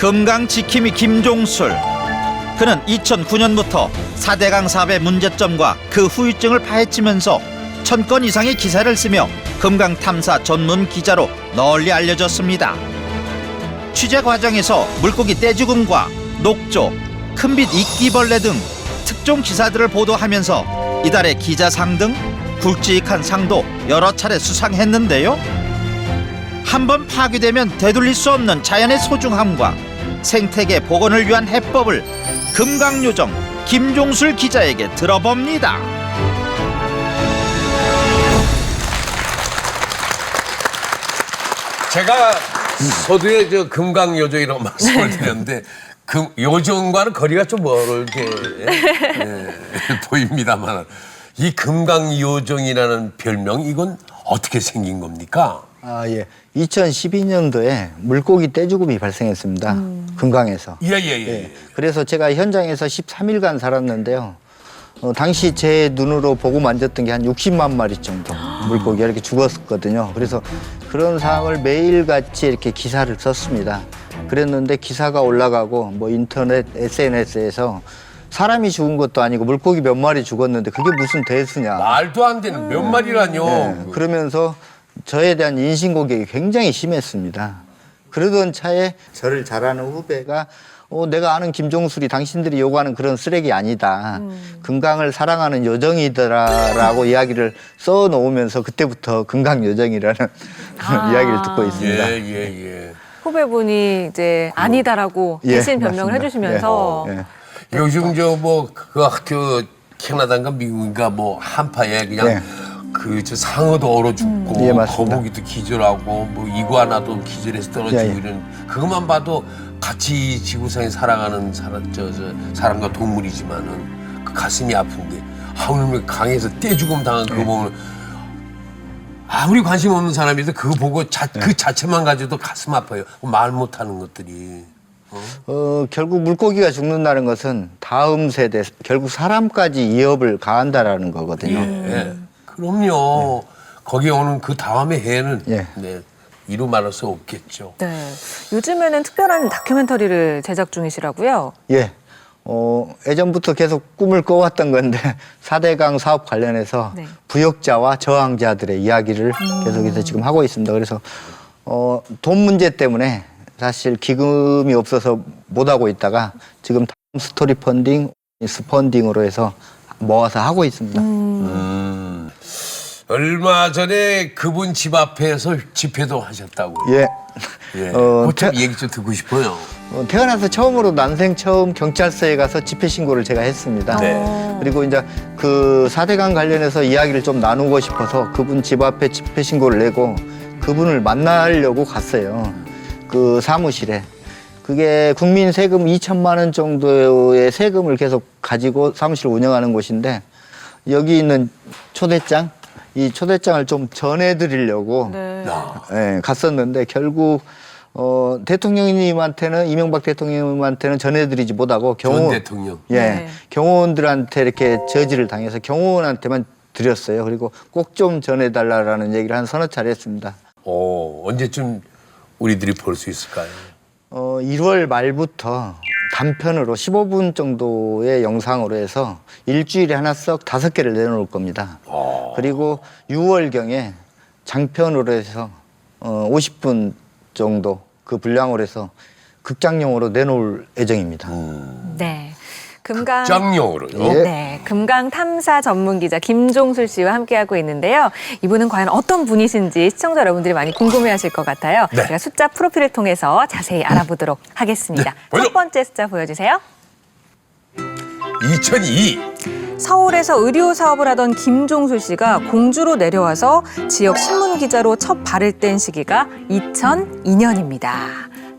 금강지킴이 김종술. 그는 2009년부터 4대강 사업의 문제점과 그 후유증을 파헤치면서 1000건 이상의 기사를 쓰며 금강 탐사 전문 기자로 널리 알려졌습니다. 취재 과정에서 물고기 떼죽음과 녹조, 큰빛 이끼벌레 등 특종 기사들을 보도하면서 이달의 기자상 등 굵직한 상도 여러 차례 수상했는데요. 한번 파괴되면 되돌릴 수 없는 자연의 소중함과 생태계 복원을 위한 해법을 금강요정 김종술 기자에게 들어봅니다. 제가 서두에 저 금강요정이라고 말씀을 드렸는데 요정과는 거리가 좀 멀게 보입니다만 이 금강요정이라는 별명 이건 어떻게 생긴 겁니까? 아, 예. 2012년도에 물고기 떼죽음이 발생했습니다. 금강에서. 예. 그래서 제가 현장에서 13일간 살았는데요. 당시 제 눈으로 보고 만졌던 게 한 60만 마리 정도 물고기가 이렇게 죽었거든요. 그래서 그런 상황을 매일같이 이렇게 기사를 썼습니다. 그랬는데 기사가 올라가고 뭐 인터넷, SNS에서 사람이 죽은 것도 아니고 물고기 몇 마리 죽었는데 그게 무슨 대수냐. 말도 안 되는 몇 마리라뇨. 네, 그러면서 저에 대한 인신공격이 굉장히 심했습니다. 그러던 차에 저를 잘 아는 후배가 내가 아는 김종술이 당신들이 요구하는 그런 쓰레기 아니다. 금강을 사랑하는 요정이더라라고 이야기를 써놓으면서 그때부터 금강요정이라는 이야기를 듣고 있습니다. 예. 후배분이 이제 아니다라고 대신 변명을 맞습니다. 해주시면서 요즘 저 뭐 그 학교 캐나다인가 미국인가 뭐 한파에 그냥 저 상어도 얼어 죽고 맞습니다. 거북이도 기절하고 뭐 이구아나도 기절해서 떨어지고 이런 그것만 봐도 같이 지구상에 살아가는 사람과 동물이지만은 그 가슴이 아픈데 오늘 강에서 떼죽음 당한 그거 보면 아무리 관심 없는 사람이도 그거 보고 그 자체만 가지고도 가슴 아파요. 말 못하는 것들이. 결국 물고기가 죽는다는 것은 다음 세대, 결국 사람까지 위협을 가한다라는 거거든요. 그럼요. 거기에 오는 그 다음의 해는 예. 이루 말할 수 없겠죠. 네. 요즘에는 특별한 다큐멘터리를 제작 중이시라고요? 예. 예전부터 계속 꿈을 꿔왔던 건데 4대강 사업 관련해서 부역자와 저항자들의 이야기를 계속해서 지금 하고 있습니다. 그래서 돈 문제 때문에 사실 기금이 없어서 못하고 있다가 지금 스토리 펀딩, 스펀딩으로 해서 모아서 하고 있습니다. 얼마 전에 그분 집 앞에서 집회도 하셨다고요. 예. 좀 얘기 좀 듣고 싶어요. 태어나서 처음으로 난생 처음 경찰서에 가서 집회 신고를 제가 했습니다. 그리고 이제 그 4대강 관련해서 이야기를 좀 나누고 싶어서 그분 집 앞에 집회 신고를 내고 그분을 만나려고 갔어요. 그 사무실에. 그게 국민 세금 2천만 원 정도의 세금을 계속 가지고 사무실을 운영하는 곳인데 여기 있는 초대장, 이 초대장을 좀 전해드리려고 갔었는데 결국 대통령님한테는 이명박 대통령님한테는 전해드리지 못하고 전 대통령. 경호원들한테 이렇게 저지를 당해서 경호원한테만 드렸어요. 그리고 꼭 좀 전해달라라는 얘기를 한 서너 차례 했습니다. 언제쯤 우리들이 볼 수 있을까요? 1월 말부터 단편으로 15분 정도의 영상으로 해서 일주일에 하나씩 5개를 내놓을 겁니다. 그리고 6월경에 장편으로 해서 50분 정도 그 분량으로 해서 극장용으로 내놓을 예정입니다. 네. 금강 극장용으로요? 네, 금강 탐사 전문 기자 김종술 씨와 함께하고 있는데요. 이분은 과연 어떤 분이신지 시청자 여러분들이 많이 궁금해하실 것 같아요. 제가 숫자 프로필을 통해서 자세히 알아보도록 하겠습니다. 첫 번째 숫자 보여주세요. 2002. 서울에서 의료 사업을 하던 김종술 씨가 공주로 내려와서 지역 신문 기자로 첫 발을 뗀 시기가 2002년입니다.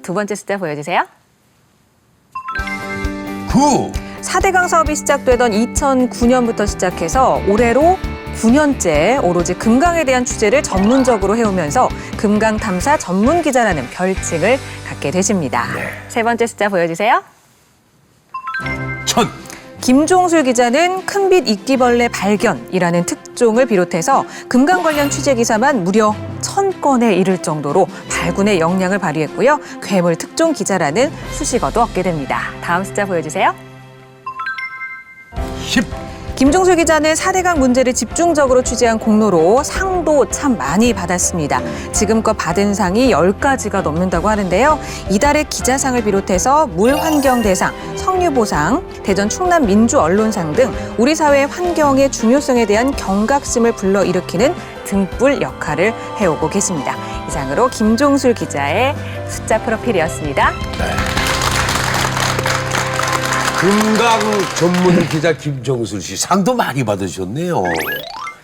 두 번째 숫자 보여주세요. 9. 4대강 사업이 시작되던 2009년부터 시작해서 올해로 9년째 오로지 금강에 대한 취재를 전문적으로 해오면서 금강 탐사 전문 기자라는 별칭을 갖게 되십니다. 세 번째 숫자 보여주세요. 1000. 김종술 기자는 큰빛 이끼벌레 발견이라는 특종을 비롯해서 금강 관련 취재 기사만 무려 1000건에 이를 정도로 발군의 역량을 발휘했고요. 괴물 특종 기자라는 수식어도 얻게 됩니다. 다음 숫자 보여주세요. 10. 김종술 기자는 4대강 문제를 집중적으로 취재한 공로로 상도 참 많이 받았습니다. 지금껏 받은 상이 10가지가 넘는다고 하는데요. 이달의 기자상을 비롯해서 물환경대상, 성유보상, 대전 충남 민주언론상 등 우리 사회의 환경의 중요성에 대한 경각심을 불러일으키는 등불 역할을 해오고 계십니다. 이상으로 김종술 기자의 숫자 프로필이었습니다. 금강 전문 기자 김종술 씨 상도 많이 받으셨네요.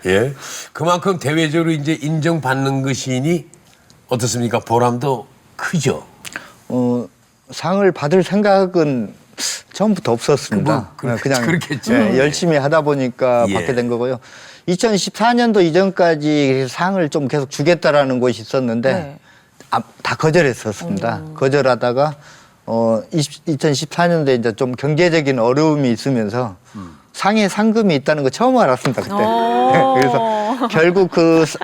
예, 그만큼 대외적으로 이제 인정받는 것이니 어떻습니까? 보람도 크죠. 상을 받을 생각은 처음부터 없었습니다. 그냥 그렇겠죠. 예, 열심히 하다 보니까 예. 받게 된 거고요. 2014년도 이전까지 상을 좀 계속 주겠다라는 곳이 있었는데 네. 다 거절했었습니다. 거절하다가 2014년도에 이제 좀 경제적인 어려움이 있으면서 상에 상금이 있다는 거 처음 알았습니다, 그때. 그래서 결국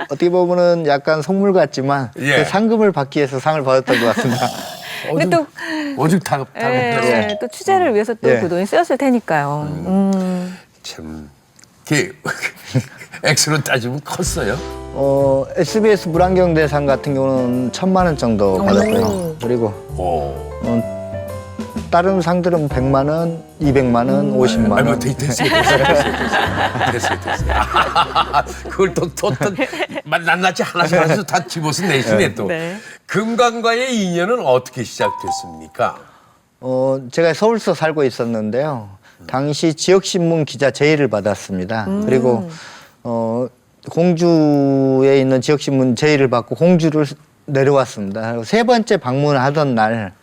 어떻게 보면은 약간 속물 같지만 예. 그 상금을 받기 위해서 상을 받았던 것 같습니다. 근데 또 오죽 다급했어요. 또 취재를 위해서 또 예. 그 돈이 쓰였을 테니까요. 참, 액수로 따지면 컸어요. SBS 물환경대상 같은 경우는 1000만 원 정도 받았고요. 그리고 오. 다른 상들은 100만 원, 200만 원, 50만 아니, 뭐, 원. 됐어요. 그걸 또 낱낱이 하나씩 다 집어서 내시네, 또. 네. 금강과의 인연은 어떻게 시작됐습니까? 제가 서울서 살고 있었는데요. 당시 지역신문 기자 제의를 받았습니다. 그리고 공주에 있는 지역신문 제의를 받고 공주를 내려왔습니다. 그리고 세 번째 방문하던 날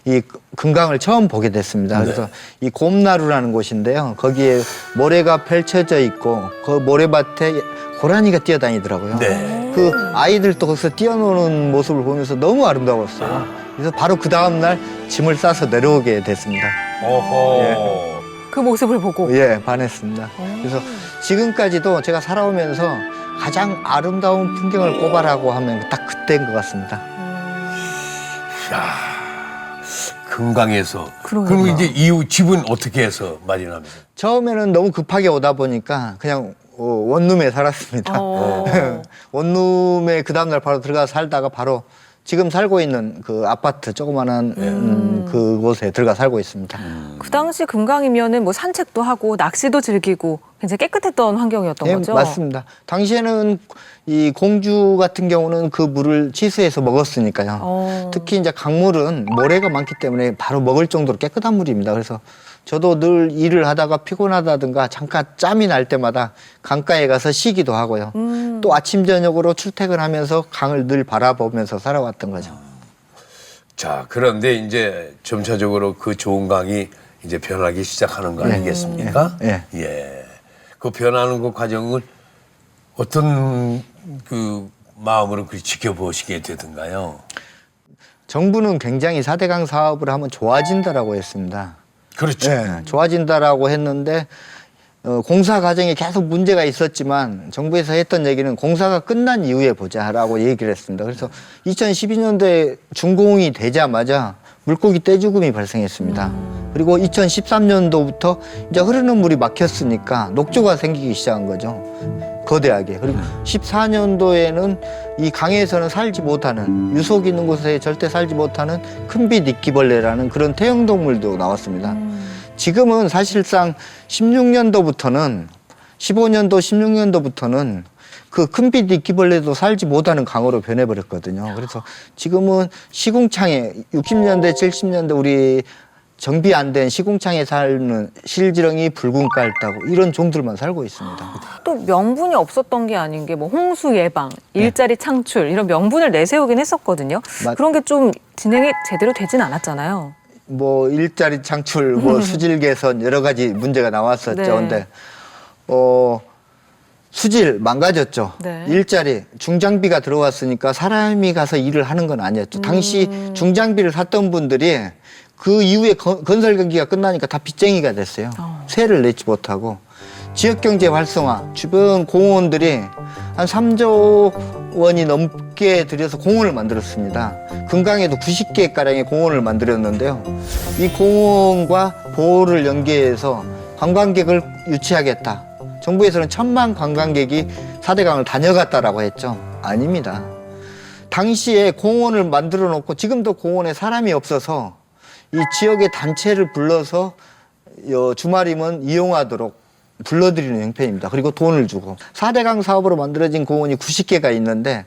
이 금강을 처음 보게 됐습니다. 그래서 이 곰나루라는 곳인데요. 거기에 모래가 펼쳐져 있고 그 모래밭에 고라니가 뛰어다니더라고요. 네. 그 아이들도 거기서 뛰어노는 모습을 보면서 너무 아름다웠어요. 그래서 바로 그 다음날 짐을 싸서 내려오게 됐습니다. 어허. 그 모습을 보고. 예, 반했습니다. 그래서 지금까지도 제가 살아오면서 가장 아름다운 풍경을 꼽아라고 하면 딱 그때인 것 같습니다. 야, 금강에서. 그러게요. 그럼 이제 이후 집은 어떻게 해서 마련합니까? 처음에는 너무 급하게 오다 보니까 그냥 원룸에 살았습니다. 원룸에 그 다음날 바로 들어가 살다가 바로 지금 살고 있는 그 아파트 조그만한 그곳에 들어가 살고 있습니다. 그 당시 금강이면은 뭐 산책도 하고 낚시도 즐기고 굉장히 깨끗했던 환경이었던 예, 거죠. 맞습니다. 당시에는 이 공주 같은 경우는 그 물을 취수해서 먹었으니까요. 특히 이제 강물은 모래가 많기 때문에 바로 먹을 정도로 깨끗한 물입니다. 그래서 저도 늘 일을 하다가 피곤하다든가 잠깐 짬이 날 때마다 강가에 가서 쉬기도 하고요. 또 아침 저녁으로 출퇴근하면서 강을 늘 바라보면서 살아왔던 거죠. 자, 그런데 이제 점차적으로 그 좋은 강이 이제 변하기 시작하는 거 아니겠습니까? 예. 그 변하는 그 과정을 어떤 그 마음으로 그 지켜보시게 되던가요? 정부는 굉장히 4대강 사업을 하면 좋아진다라고 했습니다. 그렇죠. 네, 좋아진다라고 했는데 공사 과정에 계속 문제가 있었지만 정부에서 했던 얘기는 공사가 끝난 이후에 보자라고 얘기를 했습니다. 그래서 2012년도에 준공이 되자마자 물고기 떼죽음이 발생했습니다. 그리고 2013년도부터 이제 흐르는 물이 막혔으니까 녹조가 생기기 시작한 거죠. 거대하게. 그리고 14년도에는 이 강에서는 살지 못하는, 유속 있는 곳에 절대 살지 못하는 큰빛 이끼벌레라는 그런 태형동물도 나왔습니다. 지금은 사실상 16년도부터는 15년도, 16년도부터는 그 큰빛 이끼벌레도 살지 못하는 강으로 변해버렸거든요. 그래서 지금은 시궁창에 60년대, 70년대 우리 정비 안 된 시궁창에 사는 실지렁이, 붉은 깔따구 이런 종들만 살고 있습니다. 또 명분이 없었던 게 아닌 게 뭐 홍수 예방, 일자리 창출 이런 명분을 내세우긴 했었거든요. 그런 게 좀 진행이 제대로 되진 않았잖아요. 뭐 일자리 창출, 뭐 수질 개선 여러 가지 문제가 나왔었죠. 네. 근데 수질 망가졌죠. 네. 일자리 중장비가 들어왔으니까 사람이 가서 일을 하는 건 아니었죠. 당시 중장비를 샀던 분들이 그 이후에 건설 경기가 끝나니까 다 빚쟁이가 됐어요. 세를 내지 못하고 지역경제 활성화, 주변 공원들이 한 3조 원이 넘게 들여서 공원을 만들었습니다. 금강에도 90개 가량의 공원을 만들었는데요. 이 공원과 보호를 연계해서 관광객을 유치하겠다. 정부에서는 1000만 관광객이 4대강을 다녀갔다라고 했죠. 아닙니다. 당시에 공원을 만들어 놓고 지금도 공원에 사람이 없어서 이 지역의 단체를 불러서 주말이면 이용하도록 불러들이는 형편입니다. 그리고 돈을 주고 4대강 사업으로 만들어진 공원이 90개가 있는데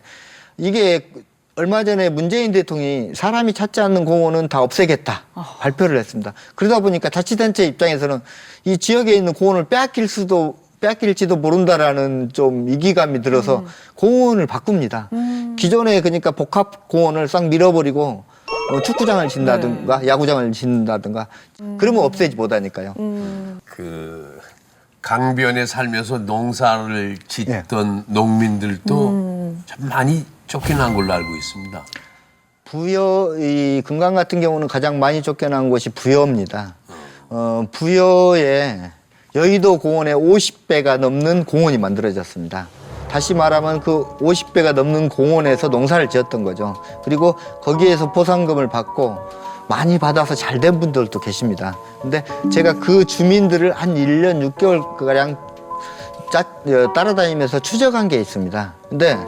이게 얼마 전에 문재인 대통령이 사람이 찾지 않는 공원은 다 없애겠다 발표를 했습니다. 그러다 보니까 자치단체 입장에서는 이 지역에 있는 공원을 빼앗길지도 모른다라는 좀 이기감이 들어서 공원을 바꿉니다. 기존에 그러니까 복합공원을 싹 밀어버리고 축구장을 짓는다든가 야구장을 짓는다든가 그러면 없애지 못하니까요. 그 강변에 살면서 농사를 짓던 농민들도 참 많이 쫓겨난 걸로 알고 있습니다. 이 금강 같은 경우는 가장 많이 쫓겨난 곳이 부여입니다. 부여에 여의도 공원에 50배가 넘는 공원이 만들어졌습니다. 다시 말하면 그 50배가 넘는 공원에서 농사를 지었던 거죠. 그리고 거기에서 보상금을 받고 많이 받아서 잘 된 분들도 계십니다. 근데 제가 그 주민들을 한 1년 6개월가량 따라다니면서 추적한 게 있습니다. 근데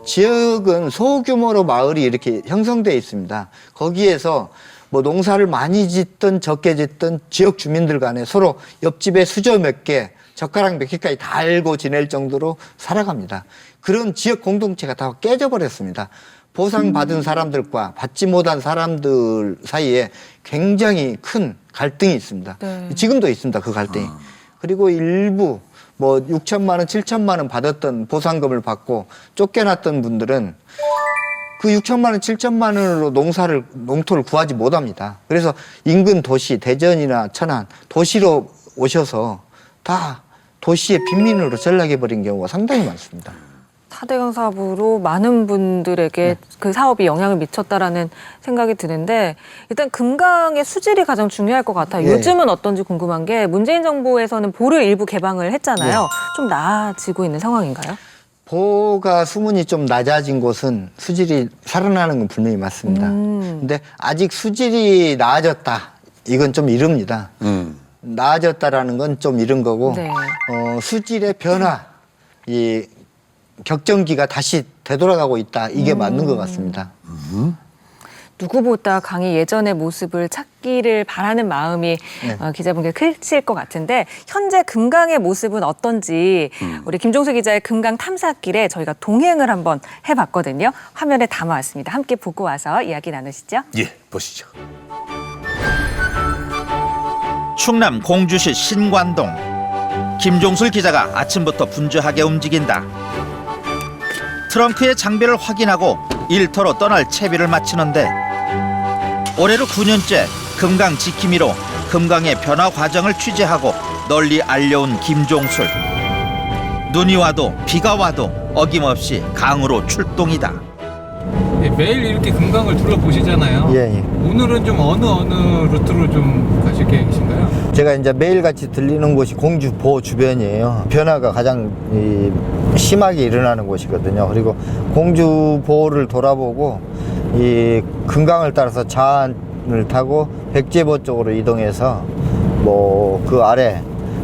지역은 소규모로 마을이 이렇게 형성되어 있습니다. 거기에서 뭐 농사를 많이 짓든 적게 짓든 지역 주민들 간에 서로 옆집에 수저 몇 개, 젓가락 몇 개까지 다 알고 지낼 정도로 살아갑니다. 그런 지역 공동체가 다 깨져버렸습니다. 보상받은 사람들과 받지 못한 사람들 사이에 굉장히 큰 갈등이 있습니다. 네. 지금도 있습니다, 그 갈등이. 그리고 일부 뭐 6천만 원, 7천만 원 받았던 보상금을 받고 쫓겨났던 분들은 그 6천만 원, 7천만 원으로 농토를 구하지 못합니다. 그래서 인근 도시, 대전이나 천안, 도시로 오셔서 다 도시의 빈민으로 전락해버린 경우가 상당히 많습니다. 4대강 사업으로 많은 분들에게 그 사업이 영향을 미쳤다라는 생각이 드는데 일단 금강의 수질이 가장 중요할 것 같아요. 요즘은 어떤지 궁금한 게 문재인 정부에서는 보를 일부 개방을 했잖아요. 좀 나아지고 있는 상황인가요? 보가 수문이 좀 낮아진 곳은 수질이 살아나는 건 분명히 맞습니다. 근데 아직 수질이 나아졌다. 이건 좀 이릅니다. 나아졌다라는 건 좀 이른 거고 네. 수질의 변화, 이 격정기가 다시 되돌아가고 있다. 이게 맞는 것 같습니다. 누구보다 강이 예전의 모습을 찾기를 바라는 마음이 기자분께 크실 것 같은데 현재 금강의 모습은 어떤지 우리 김종수 기자의 금강 탐사길에 저희가 동행을 한번 해봤거든요. 화면에 담아왔습니다. 함께 보고 와서 이야기 나누시죠. 예, 보시죠. 충남 공주시 신관동. 김종술 기자가 아침부터 분주하게 움직인다. 트렁크의 장비를 확인하고 일터로 떠날 채비를 마치는데 올해로 9년째 금강 지킴이로 금강의 변화 과정을 취재하고 널리 알려온 김종술. 눈이 와도 비가 와도 어김없이 강으로 출동이다. 예, 매일 이렇게 금강을 둘러보시잖아요. 예. 오늘은 좀 어느 루트로 좀 가실 계획이신가요? 제가 이제 매일같이 들리는 곳이 공주보 주변이에요. 변화가 가장 심하게 일어나는 곳이거든요. 그리고 공주보를 돌아보고 이 금강을 따라서 자안을 타고 백제보 쪽으로 이동해서 뭐 그 아래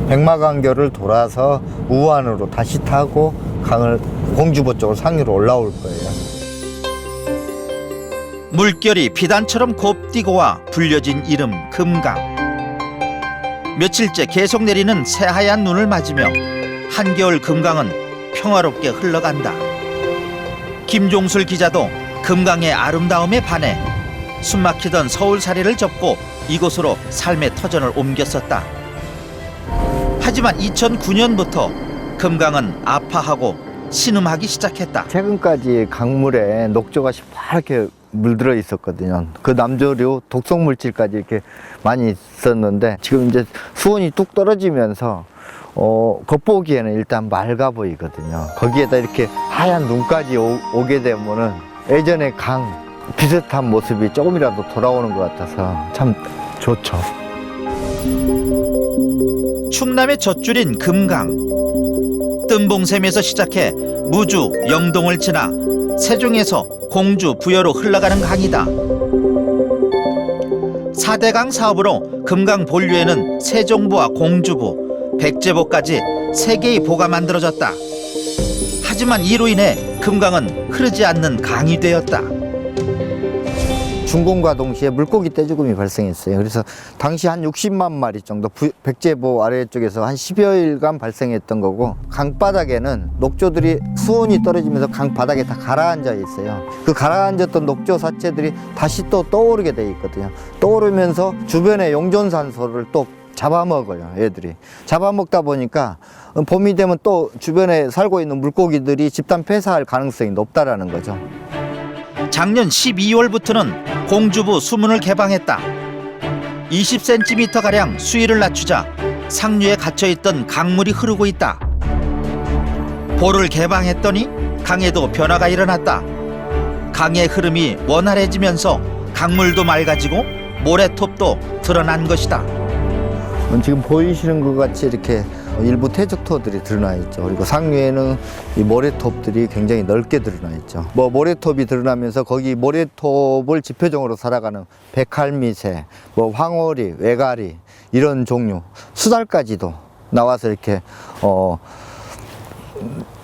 백마강교를 돌아서 우안으로 다시 타고 강을 공주보 쪽으로 상류로 올라올 거예요. 물결이 비단처럼 곱디고 와 불려진 이름 금강. 며칠째 계속 내리는 새하얀 눈을 맞으며 한겨울 금강은 평화롭게 흘러간다. 김종술 기자도 금강의 아름다움에 반해 숨막히던 서울살이를 접고 이곳으로 삶의 터전을 옮겼었다. 하지만 2009년부터 금강은 아파하고 신음하기 시작했다. 최근까지 강물에 녹조가 시퍼렇게 물들어 있었거든요. 그 남조류 독성 물질까지 이렇게 많이 있었는데 지금 이제 수온이 뚝 떨어지면서 겉보기에는 일단 맑아 보이거든요. 거기에다 이렇게 하얀 눈까지 오게 되면은 예전의 강 비슷한 모습이 조금이라도 돌아오는 것 같아서 참 좋죠. 충남의 젖줄인 금강. 뜸봉샘에서 시작해 무주, 영동을 지나 세종에서 공주, 부여로 흘러가는 강이다. 4대강 사업으로 금강 본류에는 세종부와 공주부, 백제보까지 3개의 보가 만들어졌다. 하지만 이로 인해 금강은 흐르지 않는 강이 되었다. 준공과 동시에 물고기 떼죽음이 발생했어요. 그래서 당시 한 60만 마리 정도 백제보 아래쪽에서 한 10여일간 발생했던 거고, 강바닥에는 녹조들이 수온이 떨어지면서 강바닥에 다 가라앉아 있어요. 그 가라앉았던 녹조 사체들이 다시 또 떠오르게 돼 있거든요. 떠오르면서 주변의 용존산소를 또 잡아먹어요, 얘들이. 잡아먹다 보니까 봄이 되면 또 주변에 살고 있는 물고기들이 집단 폐사할 가능성이 높다라는 거죠. 작년 12월부터는 공주부 수문을 개방했다. 20cm가량 수위를 낮추자 상류에 갇혀있던 강물이 흐르고 있다. 보를 개방했더니 강에도 변화가 일어났다. 강의 흐름이 원활해지면서 강물도 맑아지고 모래톱도 드러난 것이다. 지금 보이시는 것 같이 이렇게 일부 퇴적토들이 드러나 있죠. 그리고 상류에는 이 모래톱들이 굉장히 넓게 드러나 있죠. 모래톱이 드러나면서 거기 모래톱을 지표종으로 살아가는 백할미새, 황오리, 외가리 이런 종류, 수달까지도 나와서 이렇게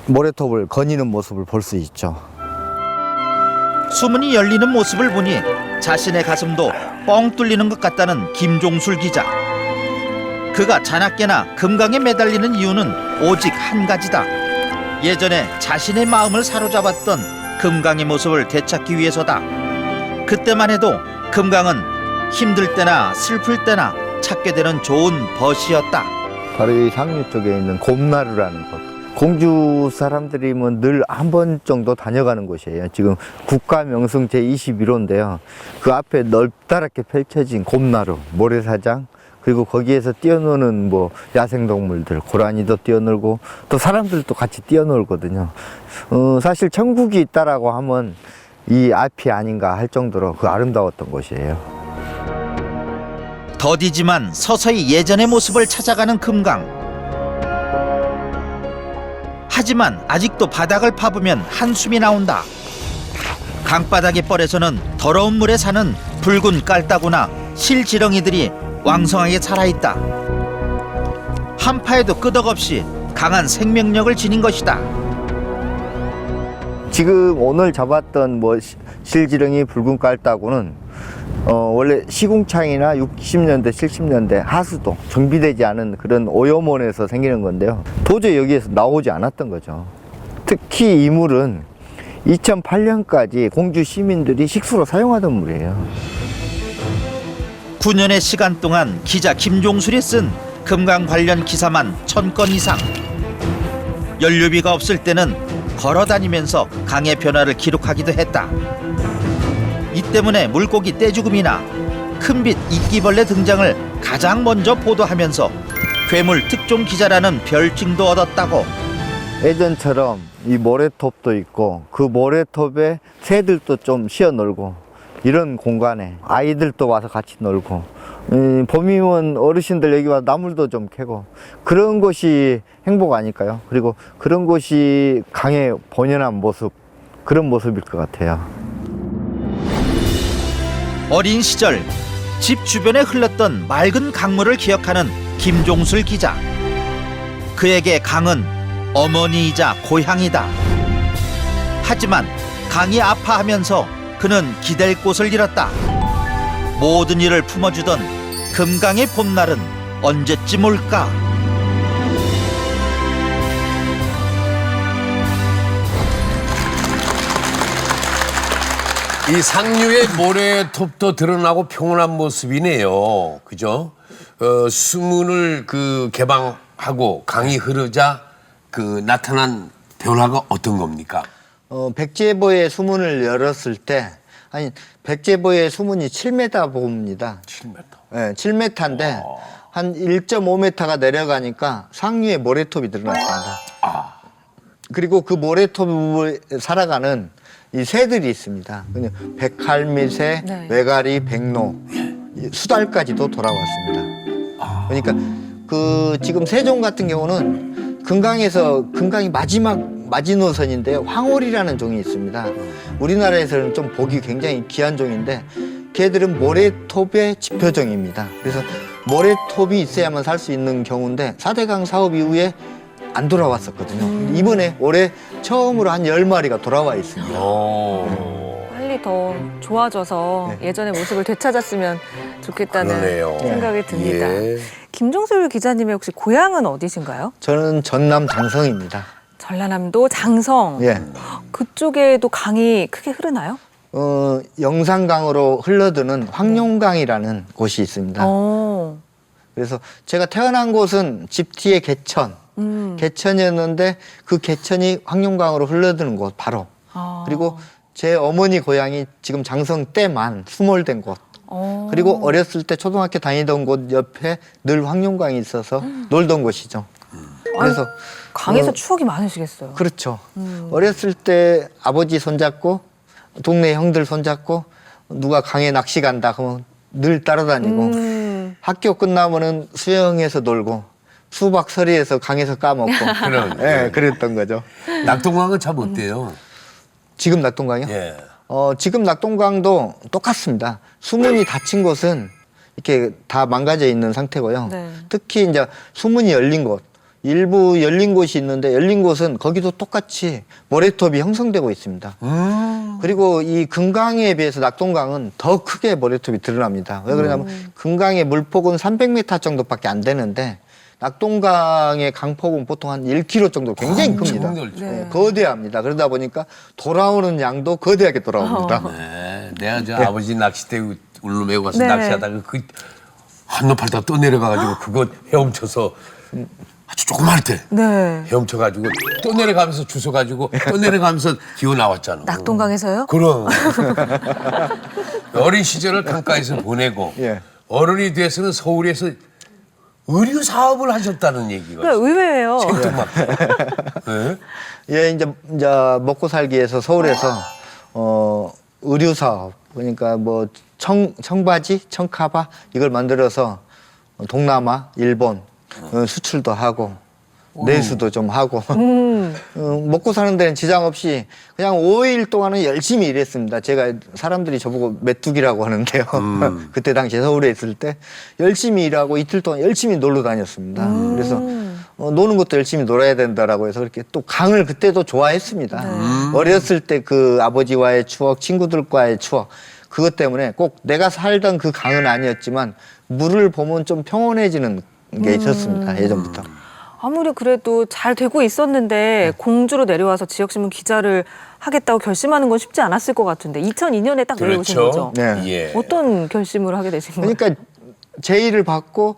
모래톱을 거니는 모습을 볼 수 있죠. 수문이 열리는 모습을 보니 자신의 가슴도 뻥 뚫리는 것 같다는 김종술 기자. 그가 자나깨나 금강에 매달리는 이유는 오직 한 가지다. 예전에 자신의 마음을 사로잡았던 금강의 모습을 되찾기 위해서다. 그때만 해도 금강은 힘들 때나 슬플 때나 찾게 되는 좋은 벗이었다. 바로 이 상류 쪽에 있는 곰나루라는 곳. 공주 사람들이면 늘 한 번 정도 다녀가는 곳이에요. 지금 국가명승 제21호인데요. 그 앞에 넓다랗게 펼쳐진 곰나루, 모래사장, 그리고 거기에서 뛰어노는 야생동물들, 고라니도 뛰어놀고 또 사람들도 같이 뛰어놀거든요. 사실 천국이 있다라고 하면 이 앞이 아닌가 할 정도로 그 아름다웠던 곳이에요. 더디지만 서서히 예전의 모습을 찾아가는 금강. 하지만 아직도 바닥을 파보면 한숨이 나온다. 강바닥의 뻘에서는 더러운 물에 사는 붉은 깔따구나 실지렁이들이 왕성하게 살아있다. 한파에도 끄덕없이 강한 생명력을 지닌 것이다. 지금 오늘 잡았던 실지렁이, 붉은 깔따구는 원래 시궁창이나 60년대, 70년대 하수도 정비되지 않은 그런 오염원에서 생기는 건데요. 도저히 여기에서 나오지 않았던 거죠. 특히 이 물은 2008년까지 공주 시민들이 식수로 사용하던 물이에요. 9년의 시간 동안 기자 김종술이 쓴 금강 관련 기사만 1000건 이상. 연료비가 없을 때는 걸어다니면서 강의 변화를 기록하기도 했다. 이 때문에 물고기 떼죽음이나 큰빛 이끼벌레 등장을 가장 먼저 보도하면서 괴물 특종 기자라는 별칭도 얻었다고. 예전처럼 이 모래톱도 있고 그 모래톱에 새들도 좀 쉬어 놀고 이런 공간에 아이들도 와서 같이 놀고 봄이면 어르신들 여기 와서 나물도 좀 캐고 그런 곳이 행복 아닐까요? 그리고 그런 곳이 강의 본연한 모습, 그런 모습일 것 같아요. 어린 시절 집 주변에 흘렀던 맑은 강물을 기억하는 김종술 기자. 그에게 강은 어머니이자 고향이다. 하지만 강이 아파하면서 그는 기댈 곳을 잃었다. 모든 일을 품어주던 금강의 봄날은 언제쯤 올까? 이 상류의 모래톱도 드러나고 평온한 모습이네요. 그죠? 수문을 개방하고 강이 흐르자 나타난 변화가 어떤 겁니까? 백제보의 수문을 열었을 때, 백제보의 수문이 7m 보입니다. 7m. 네, 7m인데, 한 1.5m가 내려가니까 상류에 모래톱이 드러났습니다. 그리고 그 모래톱을 살아가는 이 새들이 있습니다. 백할미새, 네. 외가리, 백로, 수달까지도 돌아왔습니다. 그러니까 지금 세종 같은 경우는 금강이 마지막 마지노선인데요. 황홀이라는 종이 있습니다. 우리나라에서는 좀 보기 굉장히 귀한 종인데 걔들은 모래톱의 지표종입니다. 그래서 모래톱이 있어야만 살 수 있는 경우인데 4대강 사업 이후에 안 돌아왔었거든요. 이번에 올해 처음으로 한 10마리가 돌아와 있습니다. 빨리 더 좋아져서 예전의 모습을 되찾았으면 좋겠다는 그러네요. 생각이 듭니다. 예. 김종술 기자님의 혹시 고향은 어디신가요? 저는 전남 장성입니다. 전라남도 장성. 예. 그쪽에도 강이 크게 흐르나요? 영산강으로 흘러드는 황룡강이라는 곳이 있습니다. 그래서 제가 태어난 곳은 집 뒤에 개천, 개천이었는데 그 개천이 황룡강으로 흘러드는 곳 바로. 그리고 제 어머니 고향이 지금 장성 때만 수몰된 곳. 그리고 어렸을 때 초등학교 다니던 곳 옆에 늘 황룡강이 있어서 놀던 곳이죠. 그래서 강에서 추억이 많으시겠어요. 그렇죠. 어렸을 때 아버지 손잡고 동네 형들 손잡고 누가 강에 낚시 간다 그러면 늘 따라다니고 학교 끝나면은 수영해서 놀고 수박 서리에서 강에서 까먹고 예, 그랬던 거죠. 낙동강은 참 어때요? 지금 낙동강이요? 예. 지금 낙동강도 똑같습니다. 수문이 닫힌 곳은 이렇게 다 망가져 있는 상태고요. 네. 특히 이제 수문이 열린 곳, 일부 열린 곳이 있는데 열린 곳은 거기도 똑같이 모래톱이 형성되고 있습니다. 그리고 이 금강에 비해서 낙동강은 더 크게 모래톱이 드러납니다. 왜 그러냐면 금강의 물폭은 300m 정도밖에 안 되는데 낙동강의 강폭은 보통 한 1km 정도 굉장히 큽니다. 넓죠. 거대합니다. 그러다 보니까 돌아오는 양도 거대하게 돌아옵니다. 네. 내가 저 아버지 낚싯대 울루매고 가서 네. 낚시하다가 그 한눈 팔다 또 내려가가지고 그거 헤엄쳐서 아주 조그마할 때 네. 헤엄쳐가지고 또 내려가면서 주워가지고 또 내려가면서 기어 나왔잖아. 낙동강에서요? 그럼. 어린 시절을 강가에서 보내고 예. 어른이 돼서는 서울에서 의류 사업을 하셨다는 얘기가 그래, 의외예요. 생뚱맞. 네? 예, 이제 먹고 살기 위해서 서울에서 의류 사업 그러니까 뭐 청바지, 청카바 이걸 만들어서 동남아, 일본 수출도 하고 내수도 좀 하고 먹고 사는 데는 지장 없이 그냥 5일 동안은 열심히 일했습니다. 제가 사람들이 저보고 메뚜기라고 하는데요. 그때 당시에 서울에 있을 때 열심히 일하고 이틀 동안 열심히 놀러 다녔습니다. 그래서 노는 것도 열심히 놀아야 된다라고 해서 그렇게 또 강을 그때도 좋아했습니다. 어렸을 때 그 아버지와의 추억, 친구들과의 추억 그것 때문에 꼭 내가 살던 그 강은 아니었지만 물을 보면 좀 평온해지는 게 있었습니다. 예전부터. 아무리 그래도 잘 되고 있었는데 공주로 내려와서 지역신문 기자를 하겠다고 결심하는 건 쉽지 않았을 것 같은데 2002년에 딱 내려오신 거죠? 네. 예. 어떤 결심을 하게 되신 거예요? 그러니까 제의를 받고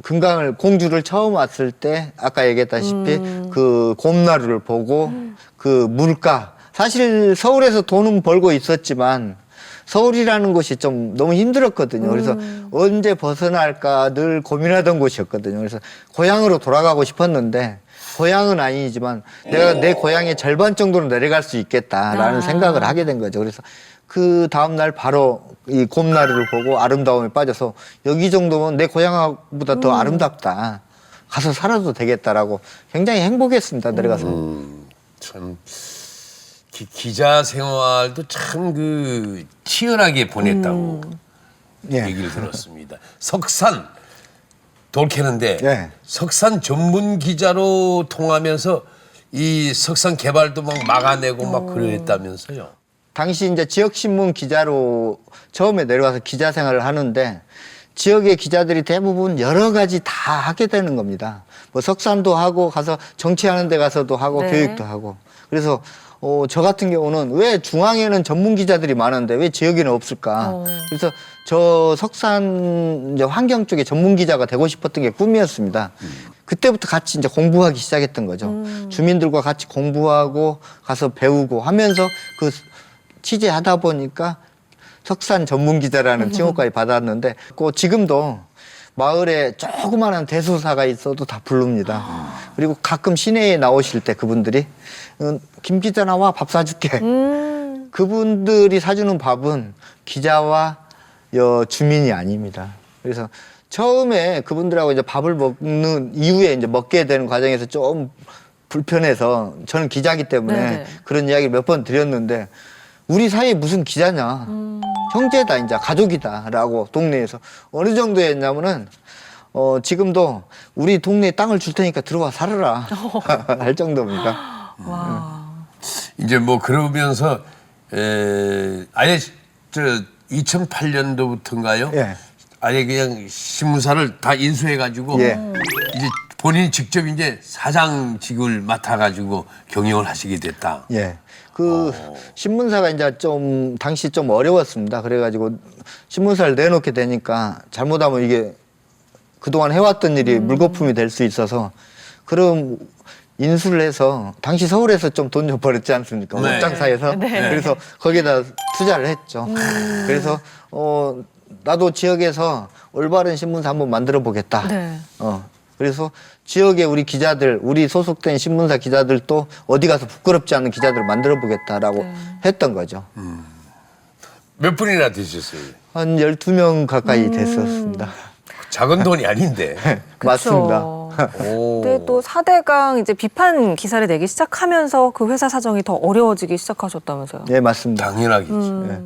금강을 공주를 처음 왔을 때 아까 얘기했다시피 그 곰나루를 보고 그 물가 사실 서울에서 돈은 벌고 있었지만 서울이라는 곳이 좀 너무 힘들었거든요. 그래서 언제 벗어날까 늘 고민하던 곳이었거든요. 그래서 고향으로 돌아가고 싶었는데 고향은 아니지만 내가 내 고향의 절반 정도는 내려갈 수 있겠다라는 생각을 하게 된 거죠. 그래서 그 다음날 바로 이 곰나루를 보고 아름다움에 빠져서 여기 정도면 내 고향보다 더 아름답다. 가서 살아도 되겠다라고 굉장히 행복했습니다. 내려가서. 참 기자 생활도 참 그 치열하게 보냈다고 예. 얘기를 들었습니다. 석산 돌 캐는데 예. 석산 전문 기자로 통하면서 이 석산 개발도 막 막아내고 막 그랬다면서요. 당시 이제 지역신문 기자로 처음에 내려와서 기자 생활을 하는데 지역의 기자들이 대부분 여러 가지 다 하게 되는 겁니다. 뭐 석산도 하고 가서 정치하는 데 가서도 하고 네. 교육도 하고. 그래서 저 같은 경우는 왜 중앙에는 전문 기자들이 많은데 왜 지역에는 없을까? 그래서 저 석산 이제 환경 쪽에 전문 기자가 되고 싶었던 게 꿈이었습니다. 그때부터 같이 이제 공부하기 시작했던 거죠. 주민들과 같이 공부하고 가서 배우고 하면서 그 취재하다 보니까 석산 전문 기자라는 칭호까지 받았는데 지금도 마을에 조그마한 대소사가 있어도 다 부릅니다. 그리고 가끔 시내에 나오실 때 그분들이 김 기자 나와 밥 사줄게. 그분들이 사주는 밥은 기자와 주민이 아닙니다. 그래서 처음에 그분들하고 이제 밥을 먹는 이후에 이제 먹게 되는 과정에서 좀 불편해서 저는 기자기 때문에 네네. 그런 이야기 몇 번 드렸는데 우리 사이에 무슨 기자냐. 형제다, 이제 가족이다라고 동네에서 어느 정도였냐면은 지금도 우리 동네에 땅을 줄 테니까 들어와 살아라 할 정도입니다. 와. 이제 뭐 그러면서 아예 저 2008년도부터인가요? 예. 아예 그냥 신문사를 다 인수해가지고 예. 이제 본인이 직접 이제 사장직을 맡아가지고 경영을 하시게 됐다. 예. 그 신문사가 이제 좀 당시 좀 어려웠습니다. 그래가지고 신문사를 내놓게 되니까 잘못하면 이게 그동안 해왔던 일이 물거품이 될 수 있어서 그럼 인수를 해서 당시 서울에서 좀 돈 좀 벌었지 않습니까? 네. 옷장사에서. 그래서 거기에다 투자를 했죠. 그래서 나도 지역에서 올바른 신문사 한번 만들어 보겠다. 네. 그래서 지역에 우리 기자들, 우리 소속된 신문사 기자들도 어디 가서 부끄럽지 않은 기자들을 만들어 보겠다라고 했던 거죠. 몇 분이나 되셨어요? 한 12명 가까이 됐었습니다. 작은 돈이 아닌데. 맞습니다. 오. 근데 또 4대강 이제 비판 기사를 내기 시작하면서 그 회사 사정이 더 어려워지기 시작하셨다면서요. 네, 맞습니다. 당연하겠죠. 예.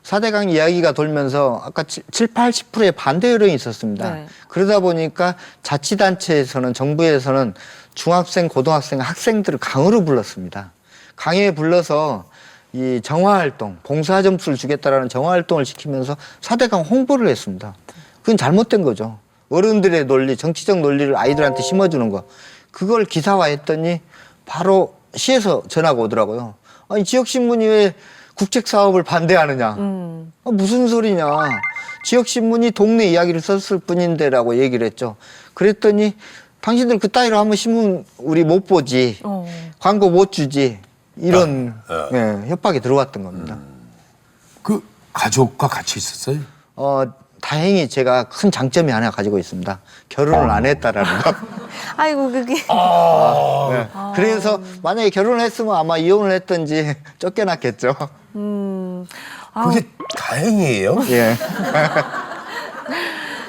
4대강 이야기가 돌면서 아까 80%의 반대 여론이 있었습니다. 네. 그러다 보니까 자치단체에서는 정부에서는 중학생, 고등학생, 학생들을 강으로 불렀습니다. 강에 불러서 이 정화활동, 봉사점수를 주겠다라는 정화활동을 시키면서 4대강 홍보를 했습니다. 그건 잘못된 거죠. 어른들의 논리, 정치적 논리를 아이들한테 심어주는 거. 그걸 기사화했더니 바로 시에서 전화가 오더라고요. 아니, 지역신문이 왜 국책사업을 반대하느냐. 무슨 소리냐. 지역신문이 동네 이야기를 썼을 뿐인데라고 얘기를 했죠. 그랬더니 당신들 그따위로 하면 신문 우리 못 보지. 광고 못 주지. 이런 예, 협박이 들어왔던 겁니다. 그 가족과 같이 있었어요? 다행히 제가 큰 장점이 하나 가지고 있습니다. 결혼을 안 했다라는 거. 아이고 그게 네. 그래서 만약에 결혼을 했으면 아마 이혼을 했든지 쫓겨났겠죠. 그게 다행이에요? 예.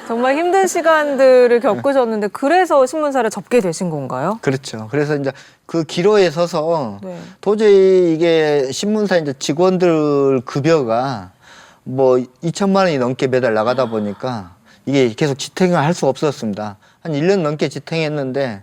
정말 힘든 시간들을 겪으셨는데 그래서 신문사를 접게 되신 건가요? 그렇죠. 그래서 이제 그 기로에 서서 네. 도저히 이게 신문사 이제 직원들 급여가 뭐 2천만 원이 넘게 매달 나가다 보니까 이게 계속 지탱을 할 수 없었습니다. 한 1년 넘게 지탱했는데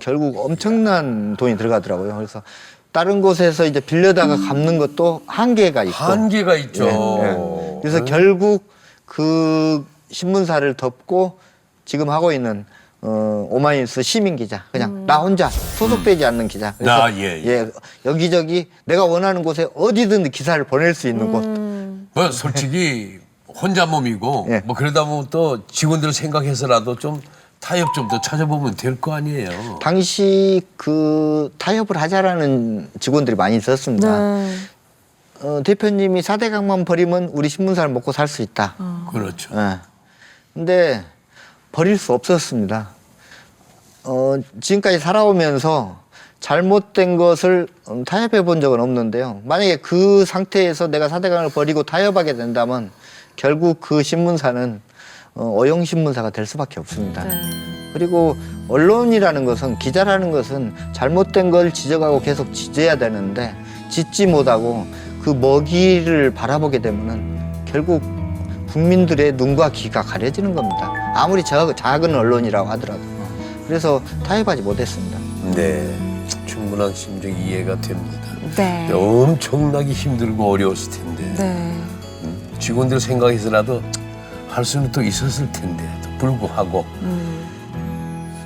결국 엄청난 돈이 들어가더라고요. 그래서 다른 곳에서 이제 빌려다가 갚는 것도 한계가 있고. 한계가 있죠. 예, 예. 그래서 결국 그 신문사를 덮고 지금 하고 있는 오마이뉴스 시민 기자, 그냥 나 혼자 소속되지 않는 기자. 그래서 예. 여기저기 내가 원하는 곳에 어디든 기사를 보낼 수 있는 곳. 뭐 솔직히 혼자 몸이고 예. 뭐 그러다 보면 또 직원들 생각해서라도 좀 타협 좀 더 찾아보면 될 거 아니에요. 당시 그 타협을 하자라는 직원들이 많이 있었습니다. 네. 대표님이 4대강만 버리면 우리 신문사를 먹고 살 수 있다. 그렇죠. 예. 근데 버릴 수 없었습니다. 지금까지 살아오면서 잘못된 것을 타협해 본 적은 없는데요. 만약에 그 상태에서 내가 4대강을 버리고 타협하게 된다면 결국 그 신문사는 어용신문사가 될 수밖에 없습니다. 그리고 언론이라는 것은, 기자라는 것은 잘못된 걸 지적하고 계속 지져야 되는데 짓지 못하고 그 먹이를 바라보게 되면은 결국 국민들의 눈과 귀가 가려지는 겁니다. 아무리 작은 언론이라고 하더라도. 그래서 타협하지 못했습니다. 네, 충분한 심정 이해가 됩니다. 네. 엄청나게 힘들고 어려웠을 텐데 네. 직원들 생각해서라도 할 수는 또 있었을 텐데 불구하고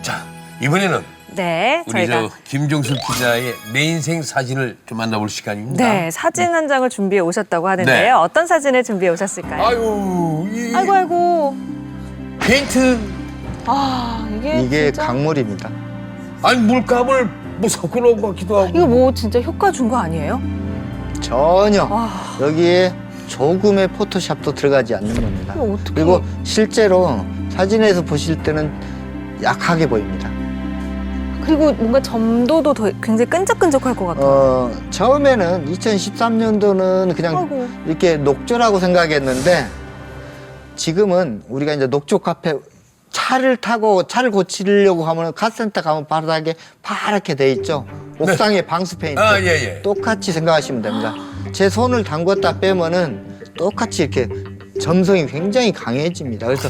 자 이번에는 네. 우리 저희가 저 김종술 기자의 내 인생 사진을 좀 만나볼 시간입니다. 네, 사진 한 장을 준비해 오셨다고 하는데요. 네. 어떤 사진을 준비해 오셨을까요? 아유, 아이고. 페인트 아, 이게 진짜? 강물입니다. 아니 물감을 뭐 섞어 놓은 것 같기도 하고. 이거 뭐 진짜 효과 준 거 아니에요? 전혀 와. 여기에 조금의 포토샵도 들어가지 않는 겁니다. 이거 어떡해. 그리고 실제로 사진에서 보실 때는 약하게 보입니다. 그리고 뭔가 점도도 더 굉장히 끈적끈적할 것 같아요. 처음에는 2013년도는 그냥 아이고. 이렇게 녹조라고 생각했는데 지금은 우리가 이제 녹조 카페 차를 타고 차를 고치려고 하면 카센터 가면 바닥에 파랗게 돼 있죠. 옥상에 방수 페인트. 아, 예, 예. 똑같이 생각하시면 됩니다. 제 손을 담궜다 빼면은 똑같이 이렇게 점성이 굉장히 강해집니다. 그래서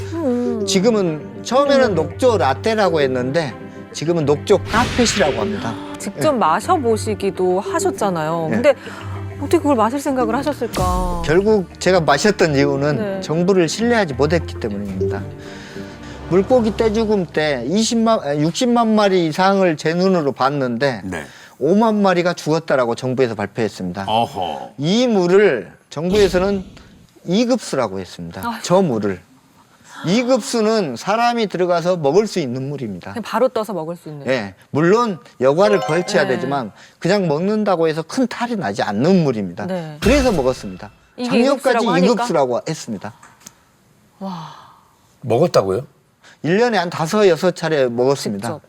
지금은 처음에는 녹조 라떼라고 했는데 지금은 녹조 카펫이라고 합니다. 직접 마셔보시기도 하셨잖아요. 네. 근데 어떻게 그걸 마실 생각을 하셨을까? 결국 제가 마셨던 이유는 네. 정부를 신뢰하지 못했기 때문입니다. 물고기 떼죽음 때 60만 마리 이상을 제 눈으로 봤는데 네. 5만 마리가 죽었다라고 정부에서 발표했습니다. 어허. 이 물을 정부에서는 2급수라고 했습니다. 저 물을. 2급수는 사람이 들어가서 먹을 수 있는 물입니다. 그냥 바로 떠서 먹을 수 있는. 예, 물론 여과를 걸쳐야 네. 되지만 그냥 먹는다고 해서 큰 탈이 나지 않는 물입니다. 네. 그래서 먹었습니다. 이게 작년까지 2급수라고 하니까? 2급수라고 했습니다. 먹었다고요? 1년에 한 5-6차례 먹었습니다. 직접.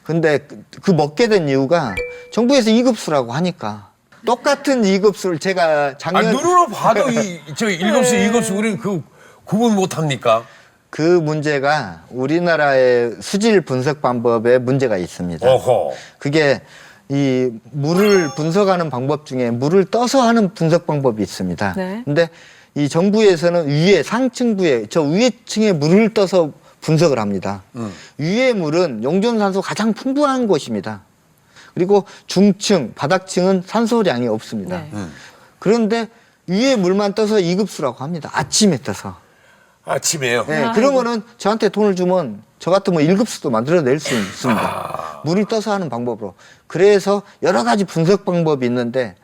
근데 그 먹게 된 이유가 정부에서 2급수라고 하니까 똑같은 2급수를 제가 작년 아, 눈으로 봐도 저 1급수, 2급수 우리는 그 구분 못 합니까? 그 문제가 우리나라의 수질 분석 방법에 문제가 있습니다. 어허. 그게 이 물을 분석하는 방법 중에 물을 떠서 하는 분석 방법이 있습니다. 네. 근데 이 정부에서는 위에 상층부에 저 위에 층에 물을 떠서 분석을 합니다. 위의 물은 용존산소 가장 풍부한 곳입니다. 그리고 중층, 바닥층은 산소량이 없습니다. 네. 그런데 위에 물만 떠서 2급수라고 합니다. 아침에 떠서. 아침에요. 네, 그러면은 저한테 돈을 주면 저 같으면 1급수도 만들어낼 수 있습니다. 물을 떠서 하는 방법으로. 그래서 여러 가지 분석 방법이 있는데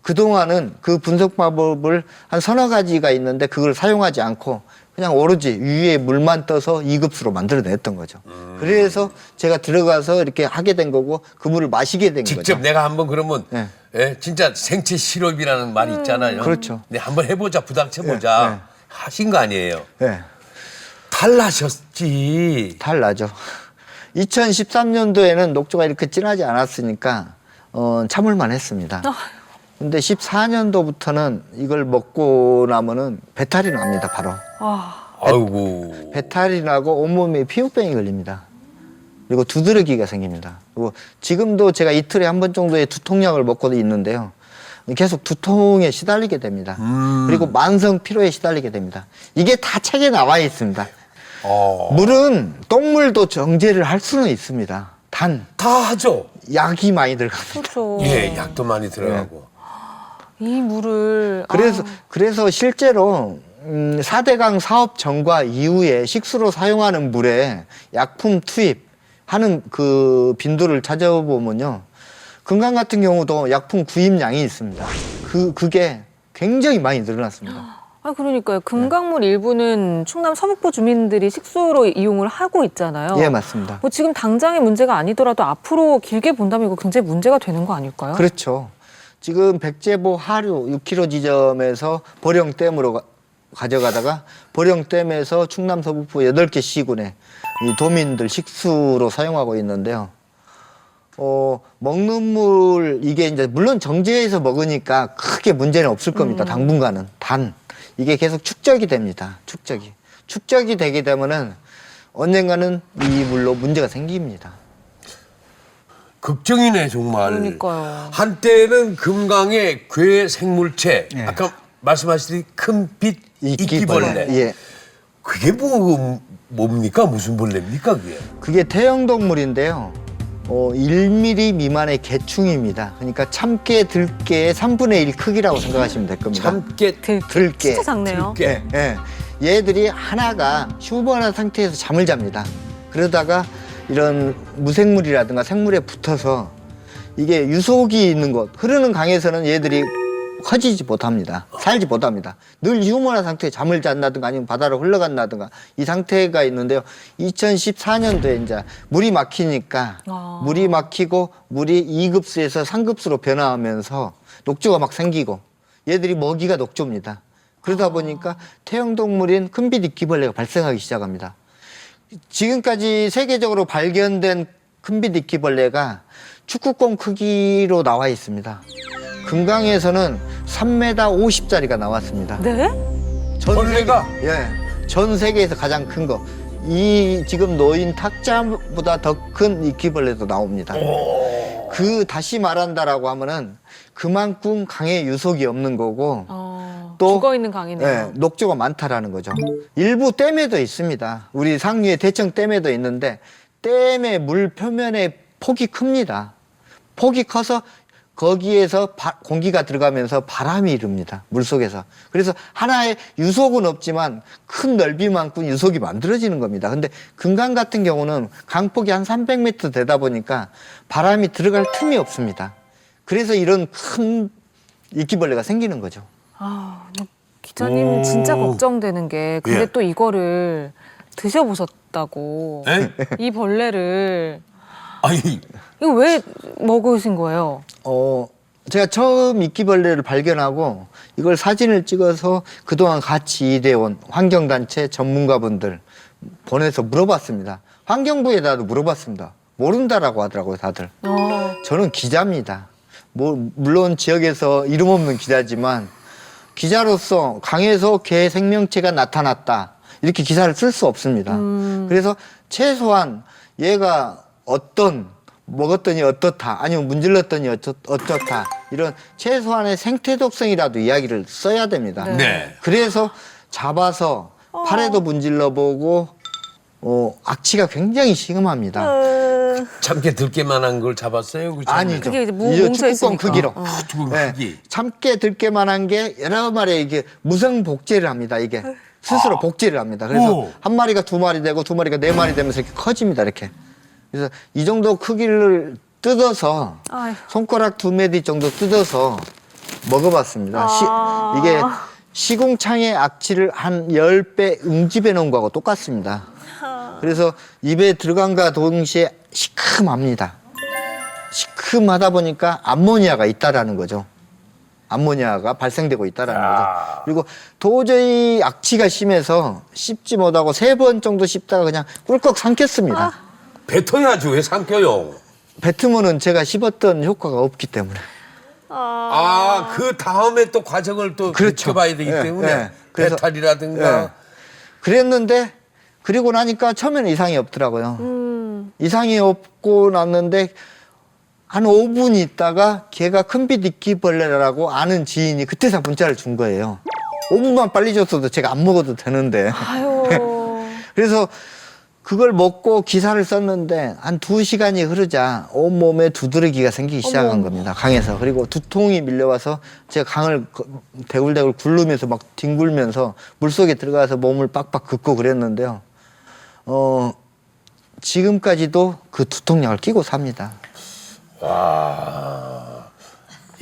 그동안은 그 분석 방법을 한 서너 가지가 있는데 그걸 사용하지 않고 그냥 오로지 위에 물만 떠서 2급수로 만들어냈던 거죠. 그래서 제가 들어가서 이렇게 하게 된 거고 그 물을 마시게 된 직접 거죠. 내가 한번 그러면 네. 예, 진짜 생체 실험이라는 말이 있잖아요. 그렇죠. 네, 한번 해보자, 부닥쳐보자 네, 네. 하신 거 아니에요. 네. 탈나셨지. 탈 나죠. 2013년도에는 녹조가 이렇게 진하지 않았으니까 참을만 했습니다. 근데 14년도부터는 이걸 먹고 나면은 배탈이 납니다, 바로. 아이고. 배탈이 나고 온몸에 피부병이 걸립니다. 그리고 두드러기가 생깁니다. 그리고 지금도 제가 이틀에 한 번 정도의 두통약을 먹고 있는데요. 계속 두통에 시달리게 됩니다. 그리고 만성 피로에 시달리게 됩니다. 이게 다 책에 나와 있습니다. 물은 똥물도 정제를 할 수는 있습니다. 단 다 하죠. 약이 많이 들어갑니다. 그렇죠. 예, 약도 많이 들어가고. 이 물을. 그래서 실제로 4대강 사업 전과 이후에 식수로 사용하는 물에 약품 투입하는 그 빈도를 찾아보면요. 금강 같은 경우도 약품 구입량이 있습니다. 그게 굉장히 많이 늘어났습니다. 그러니까요. 금강물 일부는 충남 서북부 주민들이 식수로 이용을 하고 있잖아요. 예, 맞습니다. 뭐 지금 당장의 문제가 아니더라도 앞으로 길게 본다면 이거 굉장히 문제가 되는 거 아닐까요? 그렇죠. 지금 백제보 하류 6km 지점에서 보령댐으로 가져가다가 보령댐에서 충남 서북부 8개 시군에 이 도민들 식수로 사용하고 있는데요. 먹는 물 이게 이제 물론 정제해서 먹으니까 크게 문제는 없을 겁니다. 당분간은. 단 이게 계속 축적이 됩니다. 축적이 되게 되면은 언젠가는 이 물로 문제가 생깁니다. 걱정이네 정말. 그러니까요. 한때는 금강의 괴 생물체, 예. 아까 말씀하시듯이 큰빛 이끼벌레. 예. 그게 뭡니까? 무슨 벌레입니까 그게? 그게 태형동물인데요. 1mm 미만의 개충입니다. 그러니까 참깨, 들깨의 3분의 1 크기라고 생각하시면 될 겁니다. 참깨 들깨. 진짜 작네요. 들깨. 예. 얘들이 하나가 휴먼한 상태에서 잠을 잡니다. 그러다가 이런 무생물이라든가 생물에 붙어서 이게 유속이 있는 곳, 흐르는 강에서는 얘들이 커지지 못합니다. 살지 못합니다. 늘 휴먼한 상태에 잠을 잤나든가 아니면 바다로 흘러간다든가 이 상태가 있는데요. 2014년도에 이제 물이 막히니까 물이 막히고 물이 2급수에서 3급수로 변화하면서 녹조가 막 생기고 얘들이 먹이가 녹조입니다. 그러다 보니까 태형동물인 큰빛 이끼벌레가 발생하기 시작합니다. 지금까지 세계적으로 발견된 큰빛 이끼벌레가 축구공 크기로 나와 있습니다. 금강에서는 3m 50짜리가 나왔습니다. 네? 벌레가? 예. 전 세계에서 가장 큰 거. 이 지금 놓인 탁자보다 더 큰 이끼벌레도 나옵니다. 그 다시 말한다라고 하면은 그만큼 강에 유속이 없는 거고 또 죽어 있는 강이네요. 네, 녹조가 많다라는 거죠. 일부 댐에도 있습니다. 우리 상류의 대청 댐에도 있는데 댐의 물 표면의 폭이 큽니다. 폭이 커서 거기에서 공기가 들어가면서 바람이 이릅니다. 물속에서. 그래서 하나의 유속은 없지만 큰 넓이만큼 유속이 만들어지는 겁니다. 근데 금강 같은 경우는 강폭이 한 300m 되다 보니까 바람이 들어갈 틈이 없습니다. 그래서 이런 큰 이끼벌레가 생기는 거죠. 기자님 진짜 걱정되는 게 근데 예. 또 이거를 드셔보셨다고 에? 이 벌레를 아니 이거 왜 먹으신 거예요? 제가 처음 이끼벌레를 발견하고 이걸 사진을 찍어서 그동안 같이 일해온 환경단체 전문가분들 보내서 물어봤습니다. 환경부에다도 물어봤습니다. 모른다라고 하더라고요, 다들. 저는 기자입니다. 물론 지역에서 이름 없는 기자지만 기자로서 강에서 개 생명체가 나타났다. 이렇게 기사를 쓸 수 없습니다. 그래서 최소한 얘가 먹었더니 어떻다, 아니면 문질렀더니 어떻다, 이런 최소한의 생태 독성이라도 이야기를 써야 됩니다. 네. 그래서 잡아서 팔에도 문질러보고, 악취가 굉장히 시금합니다. 참깨 들깨만한 걸 잡았어요? 그 아니죠. 그게 이제 이 뭉쳐 축구공 있으니까. 크기로. 두꺼운 네. 크기. 참깨 들깨만한 게 여러 마리 이게 무성 복제를 합니다. 이게 스스로 복제를 합니다. 그래서 오. 한 마리가 2마리 되고 2마리가 4마리 되면서 이렇게 커집니다. 이렇게. 그래서 이 정도 크기를 뜯어서 아휴. 손가락 2마디 정도 뜯어서 먹어봤습니다. 이게 시궁창의 악취를 한 10배 응집해 놓은 거하고 똑같습니다. 그래서 입에 들어간과 동시에 시큼합니다. 시큼하다 보니까 암모니아가 있다라는 거죠. 암모니아가 발생되고 있다라는 거죠. 그리고 도저히 악취가 심해서 씹지 못하고 3번 정도 씹다가 그냥 꿀꺽 삼켰습니다. 뱉어야죠. 왜 삼켜요? 뱉으면은 제가 씹었던 효과가 없기 때문에. 그 다음에 또 과정을 또 그렇죠. 지켜봐야 되기 네, 때문에 네. 그래서- 배탈이라든가 네. 그랬는데 그리고 나니까 처음에는 이상이 없더라고요. 이상이 없고 났는데 한 5분 있다가 걔가 큰빛 이끼벌레라고 아는 지인이 그때서 문자를 준 거예요. 5분만 빨리 줬어도 제가 안 먹어도 되는데. 아유. 그래서 그걸 먹고 기사를 썼는데 한 2시간이 흐르자 온몸에 두드러기가 생기기 시작한 겁니다. 강에서. 그리고 두통이 밀려와서 제가 강을 대굴대굴 굴르면서 막 뒹굴면서 물속에 들어가서 몸을 빡빡 긋고 그랬는데요. 지금까지도 그 두통약을 끼고 삽니다.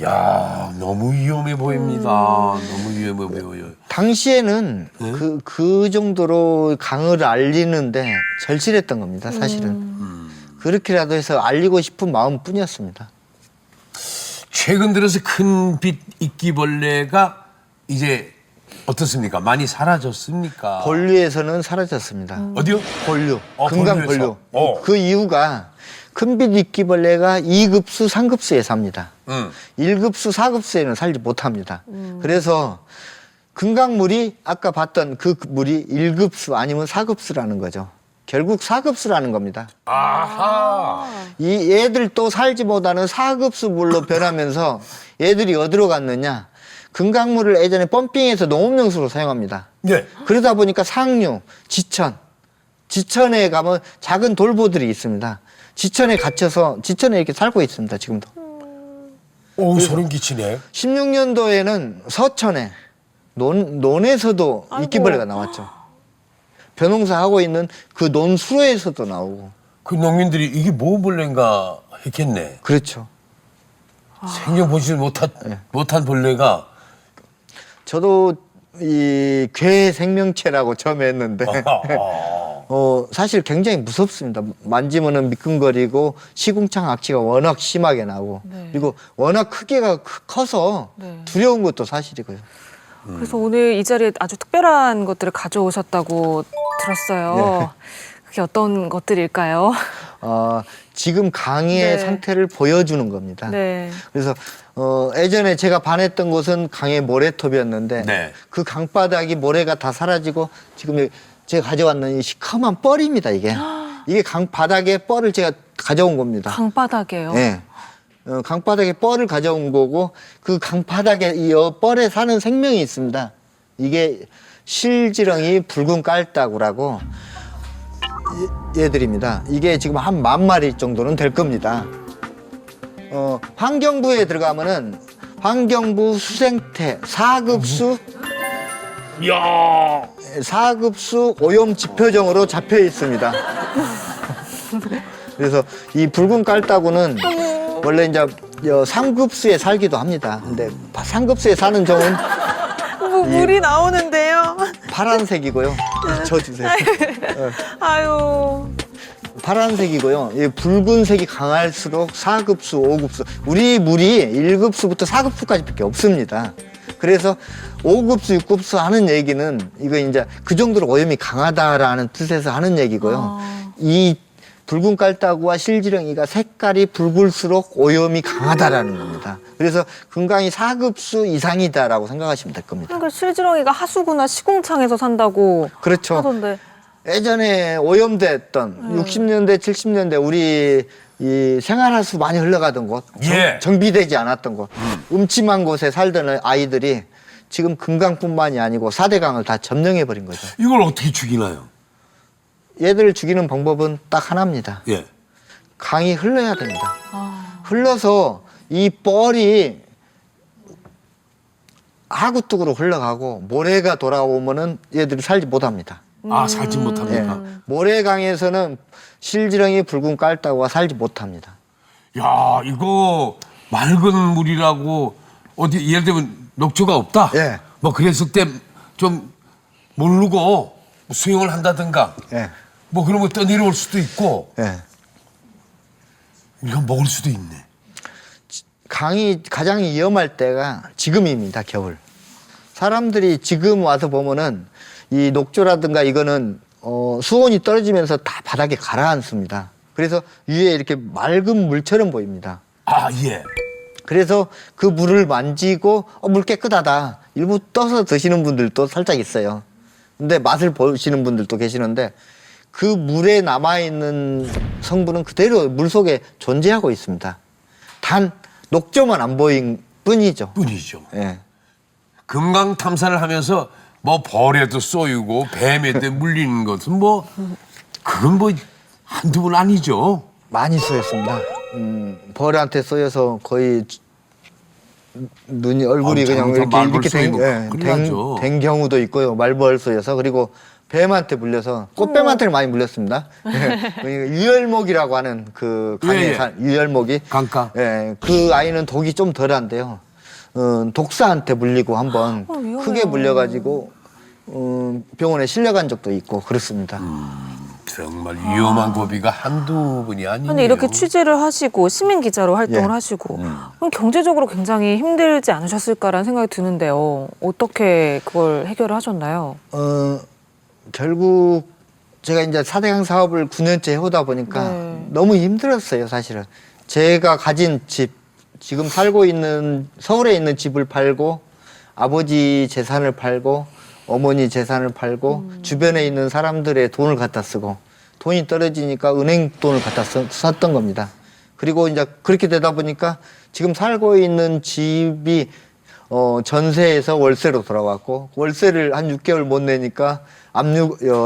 야, 너무 위험해 보입니다. 너무 위험해 보여요. 당시에는 그 정도로 강을 알리는데 절실했던 겁니다, 사실은. 그렇게라도 해서 알리고 싶은 마음뿐이었습니다. 최근 들어서 큰빛 이끼벌레가 이제 어떻습니까? 많이 사라졌습니까? 본류에서는 사라졌습니다. 어디요? 본류, 본류에서? 금강 본류. 어. 그 이유가 큰빛 이끼벌레가 2급수, 3급수에 삽니다. 1급수, 4급수에는 살지 못합니다. 그래서 금강물이 아까 봤던 그 물이 1급수 아니면 4급수라는 거죠. 결국 4급수라는 겁니다. 아하. 이 얘들도 살지 못하는 4급수 물로 변하면서 얘들이 어디로 갔느냐. 금강물을 예전에 펌핑해서 농업용수로 사용합니다. 네. 그러다 보니까 상류, 지천에 가면 작은 돌보들이 있습니다. 지천에 갇혀서 지천에 이렇게 살고 있습니다. 지금도. 오, 소름 끼치네. 16년도에는 서천에 논에서도 이끼벌레가 나왔죠. 벼농사 하고 있는 그 논수로에서도 나오고. 그 농민들이 이게 뭐 벌레인가 했겠네. 그렇죠. 생전 보지 못한 벌레가 저도 이 괴 생명체라고 처음에 했는데 사실 굉장히 무섭습니다. 만지면은 미끈거리고 시궁창 악취가 워낙 심하게 나고 그리고 워낙 크기가 커서 두려운 것도 사실이고요. 그래서 오늘 이 자리에 아주 특별한 것들을 가져오셨다고 들었어요. 그게 어떤 것들일까요? 지금 강의 네. 상태를 보여주는 겁니다. 네. 그래서 예전에 제가 반했던 곳은 강의 모래톱이었는데 네. 그 강바닥이 모래가 다 사라지고 지금 제가 가져왔는 이 시커먼 뻘입니다. 이게 강바닥에 뻘을 제가 가져온 겁니다. 강바닥이에요. 네. 강바닥에 뻘을 가져온 거고 그 강바닥에 이 뻘에 사는 생명이 있습니다. 이게 실지렁이 붉은 깔따구라고 얘들입니다. 이게 지금 한 10,000마리 정도는 될 겁니다. 환경부에 들어가면은 환경부 수생태 4급수 야 4급수 오염 지표정으로 잡혀 있습니다. 그래서 이 붉은 깔따구는 원래 이제 3급수에 살기도 합니다. 근데 3급수에 사는 종은 물이 나오는데요. 파란색이고요. 져주세요. 아유. 파란색이고요. 이 붉은색이 강할수록 4급수, 5급수. 우리 물이 1급수부터 4급수까지밖에 없습니다. 그래서 5급수, 6급수 하는 얘기는 이거 이제 그 정도로 오염이 강하다라는 뜻에서 하는 얘기고요. 이 붉은 깔따구와 실지렁이가 색깔이 붉을수록 오염이 강하다라는 겁니다. 그래서 금강이 4급수 이상이다라고 생각하시면 될 겁니다. 그러니까 실지렁이가 하수구나 시궁창에서 산다고 그렇죠. 하던데. 예전에 오염됐던 60년대, 70년대 우리 이 생활하수 많이 흘러가던 곳, 예. 정비되지 않았던 곳, 음침한 곳에 살던 아이들이 지금 금강뿐만이 아니고 4대강을 다 점령해버린 거죠. 이걸 어떻게 죽이나요? 얘들을 죽이는 방법은 딱 하나입니다. 예. 강이 흘러야 됩니다. 흘러서 이 뻘이 하구뚝으로 흘러가고 모래가 돌아오면은 얘들이 살지 못합니다. 살지 못합니까? 예. 모래강에서는 실지렁이 붉은 깔따구가 살지 못합니다. 야, 이거 맑은 물이라고 어디 예를 들면 녹조가 없다. 예. 뭐 그랬을 때 좀 모르고 수영을 한다든가. 예. 뭐 그런 거 떠내려올 수도 있고. 예. 우리가 먹을 수도 있네. 강이 가장 위험할 때가 지금입니다. 겨울. 사람들이 지금 와서 보면은 이 녹조라든가 이거는 수온이 떨어지면서 다 바닥에 가라앉습니다. 그래서 위에 이렇게 맑은 물처럼 보입니다. 예. 그래서 그 물을 만지고 물 깨끗하다. 일부 떠서 드시는 분들도 살짝 있어요. 근데 맛을 보시는 분들도 계시는데 그 물에 남아있는 성분은 그대로 물 속에 존재하고 있습니다. 단 녹조만 안 보인 뿐이죠. 뿐이죠. 예. 금강 탐사를 하면서 뭐 벌에도 쏘이고 뱀에도 물리는 것은 뭐 그건 뭐 한두 번 아니죠. 많이 쏘였습니다. 벌한테 쏘여서 거의 눈이 얼굴이 그냥 이렇게 큰일 나죠. 된 경우도 있고요. 말벌 쏘여서 그리고 뱀한테 물려서 꽃뱀한테는 많이 물렸습니다. 그러니까 유혈목이라고 하는 그 강에 산 유혈목이 강가. 예, 그 아이는 독이 좀 덜한데요. 독사한테 물리고 한번 위험해요. 크게 물려가지고 병원에 실려간 적도 있고 그렇습니다. 정말 위험한 고비가 한두 분이 아니에요. 근데 이렇게 취재를 하시고 시민 기자로 활동을 예. 하시고 그럼 경제적으로 굉장히 힘들지 않으셨을까라는 생각이 드는데요. 어떻게 그걸 해결을 하셨나요? 결국 제가 이제 4대강 사업을 9년째 해오다 보니까 네. 너무 힘들었어요, 사실은. 제가 가진 집, 지금 살고 있는 서울에 있는 집을 팔고 아버지 재산을 팔고 어머니 재산을 팔고 주변에 있는 사람들의 돈을 갖다 쓰고 돈이 떨어지니까 은행 돈을 갖다 썼던 겁니다. 그리고 이제 그렇게 되다 보니까 지금 살고 있는 집이 전세에서 월세로 돌아왔고 월세를 한 6개월 못 내니까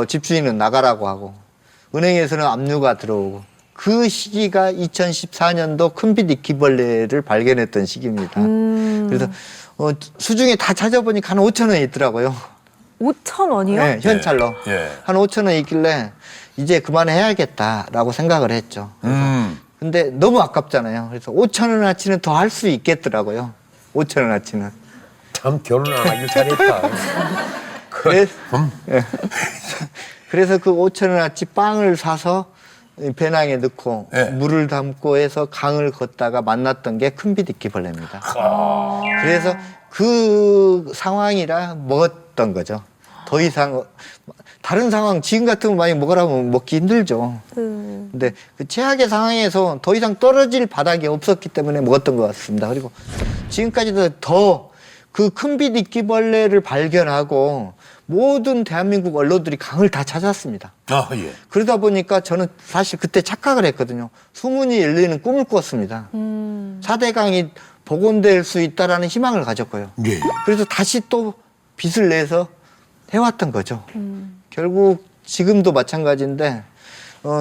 집주인은 나가라고 하고 은행에서는 압류가 들어오고 그 시기가 2014년도 큰빛 이끼벌레를 발견했던 시기입니다. 그래서 수중에 다 찾아보니까 한 5천 원 있더라고요. 5,000원이요? 네, 현찰로. 예. 한 5천 원 있길래 이제 그만해야겠다라고 생각을 했죠. 근데 너무 아깝잖아요. 그래서 5천 원어치는 더 할 수 있겠더라고요. 5천 원어치는. 참 결혼 안 하길 잘했다. 그래서 그 5천 원어치 빵을 사서 배낭에 넣고 예. 물을 담고 해서 강을 걷다가 만났던 게 큰비디끼벌레입니다. 그래서 그 상황이라 먹었던 거죠. 더 이상 다른 상황 지금 같으면 많이 먹으라면 먹기 힘들죠. 근데 그 최악의 상황에서 더 이상 떨어질 바닥이 없었기 때문에 먹었던 것 같습니다. 그리고 지금까지도 더 그 큰빛 이끼벌레를 발견하고 모든 대한민국 언론들이 강을 다 찾았습니다. 아, 예. 그러다 보니까 저는 사실 그때 착각을 했거든요. 수문이 열리는 꿈을 꾸었습니다. 4대강이 복원될 수 있다라는 희망을 가졌고요. 예. 그래서 다시 또 빚을 내서 해왔던 거죠. 결국 지금도 마찬가지인데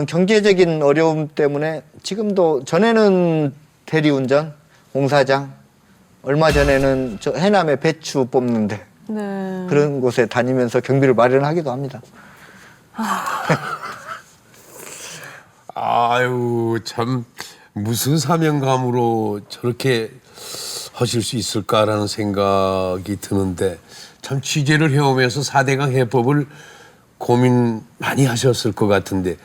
경제적인 어려움 때문에 지금도 전에는 대리운전, 공사장, 얼마 전에는 저 해남에 배추 뽑는데 네. 그런 곳에 다니면서 경비를 마련하기도 합니다. 아유, 참 무슨 사명감으로 저렇게 하실 수 있을까라는 생각이 드는데 참 취재를 해오면서 4대강 해법을 고민 많이 하셨을 것 같은데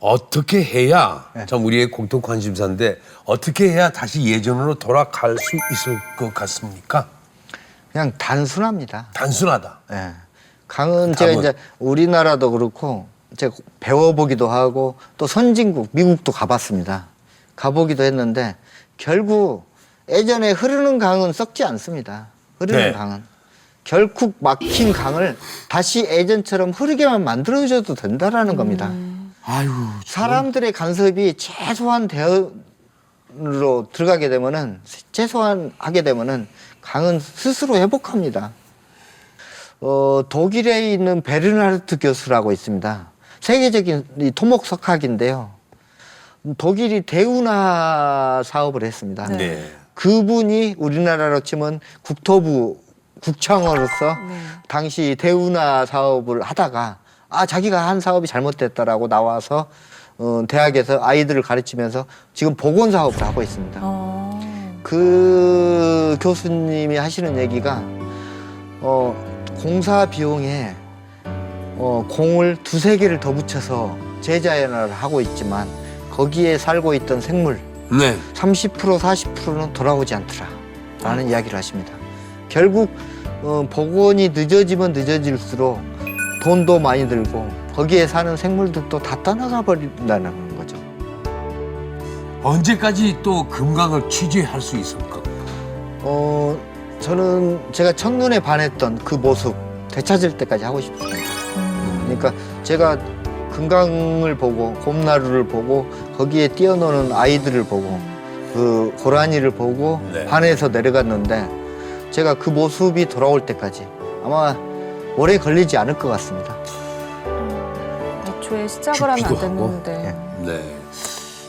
어떻게 해야 참 우리의 공통 관심사인데 어떻게 해야 다시 예전으로 돌아갈 수 있을 것 같습니까? 그냥 단순합니다. 단순하다. 예. 강은 제가 이제 우리나라도 그렇고 제가 배워보기도 하고 또 선진국 미국도 가봤습니다. 가보기도 했는데 결국 예전에 흐르는 강은 썩지 않습니다. 흐르는 네. 강은 결국 막힌 강을 다시 예전처럼 흐르게만 만들어줘도 된다라는 겁니다. 아유, 사람들의 간섭이 최소한 대응으로 들어가게 되면은 최소한 하게 되면은 강은 스스로 회복합니다. 독일에 있는 베르나르트 교수라고 있습니다. 세계적인 이 토목석학인데요. 독일이 대운하 사업을 했습니다. 네. 그분이 우리나라로 치면 국토부 국청으로서 당시 대운하 사업을 하다가 자기가 한 사업이 잘못됐다라고 나와서 대학에서 아이들을 가르치면서 지금 보건 사업을 하고 있습니다. 그 교수님이 하시는 얘기가 공사 비용에 공을 2-3개를 더 붙여서 재자연화를 하고 있지만 거기에 살고 있던 생물 네. 30% 40%는 돌아오지 않더라라는 이야기를 하십니다. 결국 복원이 늦어지면 늦어질수록 돈도 많이 들고 거기에 사는 생물들도 다 떠나가 버린다는 거죠. 언제까지 또 금강을 취재할 수 있을까? 저는 제가 첫눈에 반했던 그 모습 되찾을 때까지 하고 싶습니다. 그러니까 제가 금강을 보고 곰나루를 보고 거기에 뛰어노는 아이들을 보고 그 고라니를 보고 네. 반해서 내려갔는데 제가 그 모습이 돌아올 때까지 아마 오래 걸리지 않을 것 같습니다. 애초에 시작을 하면 안 죽기도 하고. 됐는데. 네.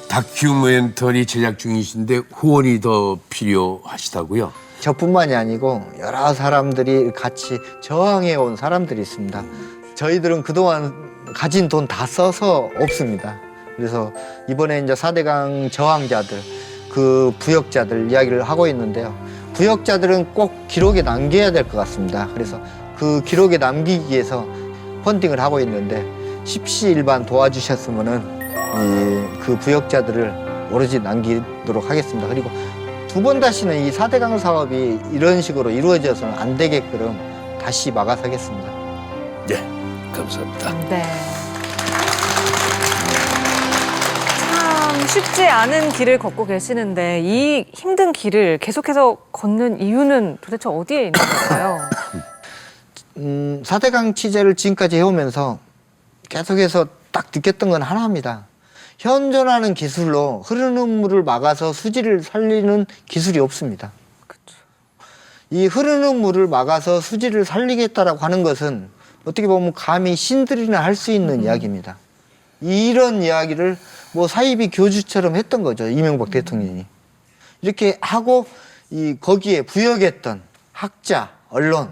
다큐멘터리 제작 중이신데 후원이 더 필요하시다고요? 저뿐만이 아니고 여러 사람들이 같이 저항해 온 사람들이 있습니다. 저희들은 그동안 가진 돈 다 써서 없습니다. 그래서 이번에 이제 4대강 저항자들, 그 부역자들 이야기를 하고 있는데요. 부역자들은 꼭 기록에 남겨야 될 것 같습니다. 그래서 그 기록에 남기기 위해서 펀딩을 하고 있는데 십시일반 도와주셨으면은 그 부역자들을 오로지 남기도록 하겠습니다. 그리고 두 번 다시는 이 4대강 사업이 이런 식으로 이루어져서는 안 되게끔 다시 막아서겠습니다. 네, 감사합니다. 네. 참 쉽지 않은 길을 걷고 계시는데 이 힘든 길을 계속해서 걷는 이유는 도대체 어디에 있는 걸까요? 4대강 취재를 지금까지 해오면서 계속해서 딱 느꼈던 건 하나입니다. 현존하는 기술로 흐르는 물을 막아서 수질을 살리는 기술이 없습니다. 이 흐르는 물을 막아서 수질을 살리겠다라고 하는 것은 어떻게 보면 감히 신들이나 할 수 있는 이야기입니다. 이런 이야기를 뭐 사이비 교주처럼 했던 거죠. 이명박 대통령이. 이렇게 하고 거기에 부역했던 학자, 언론,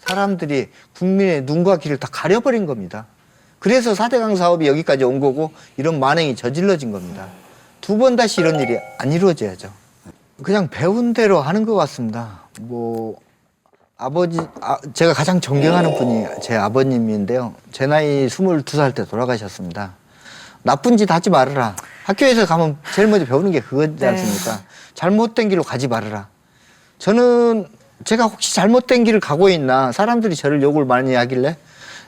사람들이 국민의 눈과 귀를 다 가려버린 겁니다. 그래서 4대강 사업이 여기까지 온 거고 이런 만행이 저질러진 겁니다. 두 번 다시 이런 일이 안 이루어져야죠. 그냥 배운 대로 하는 것 같습니다. 뭐 제가 가장 존경하는 분이 제 아버님인데요. 제 나이 22살 때 돌아가셨습니다. 나쁜 짓 하지 말아라. 학교에서 가면 제일 먼저 배우는 게 그거지 않습니까? 잘못된 길로 가지 말아라. 저는 제가 혹시 잘못된 길을 가고 있나 사람들이 저를 욕을 많이 하길래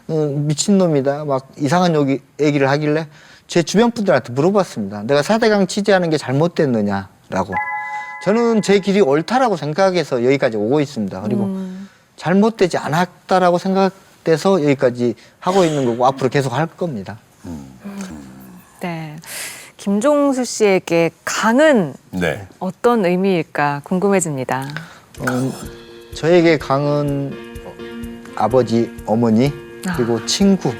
미친놈이다 막 이상한 얘기를 하길래 제 주변 분들한테 물어봤습니다. 내가 4대강 취재하는 게 잘못됐느냐라고. 저는 제 길이 옳다라고 생각해서 여기까지 오고 있습니다. 그리고 잘못되지 않았다라고 생각돼서 여기까지 하고 있는 거고 앞으로 계속 할 겁니다. 네. 김종수 씨에게 강은 네. 어떤 의미일까 궁금해집니다. 저에게 강은 아버지, 어머니, 그리고 친구,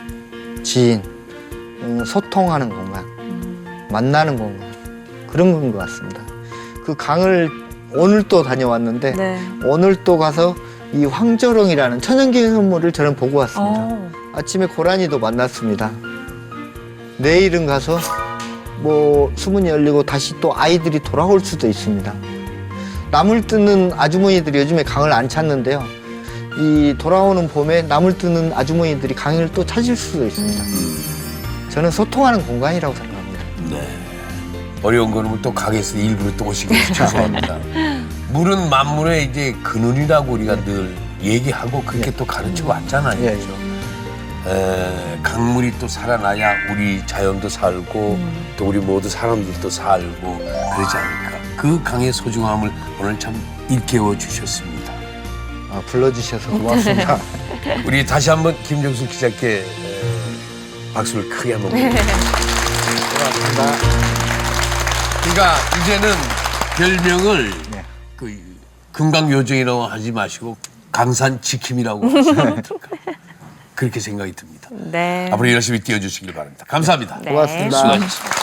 지인, 소통하는 공간, 만나는 공간 그런 건 것 같습니다. 그 강을 오늘 또 다녀왔는데 네. 오늘 또 가서 이 황저렁이라는 천연기념물을 저는 보고 왔습니다. 아침에 고라니도 만났습니다. 내일은 가서 뭐 수문이 열리고 다시 또 아이들이 돌아올 수도 있습니다. 나물 뜨는 아주머니들이 요즘에 강을 안 찾는데요. 이 돌아오는 봄에 나물 뜨는 아주머니들이 강을 또 찾을 수도 있습니다. 저는 소통하는 공간이라고 생각합니다. 네. 어려운 거는 또 강에서 일부러 또 오시기 죄송합니다. 물은 만물의 이제 근원이라고 우리가 늘 얘기하고 그렇게 또 가르쳐 왔잖아요. 예, 그렇죠? 강물이 또 살아나야 우리 자연도 살고 또 우리 모두 사람들도 살고 그러지 않을까. 그 강의 소중함을 오늘 참 일깨워 주셨습니다. 아, 불러주셔서 고맙습니다. 우리 다시 한번 김종수 기자께 박수를 크게 한번 보내드립니다. 고맙습니다. 그러니까 이제는 별명을 네. 그 금강요정이라고 하지 마시고 강산 지킴이라고 하시면 어떨까. 그렇게 생각이 듭니다. 네. 앞으로 열심히 뛰어주시길 바랍니다. 감사합니다. 네. 고맙습니다. 수고하셨습니다.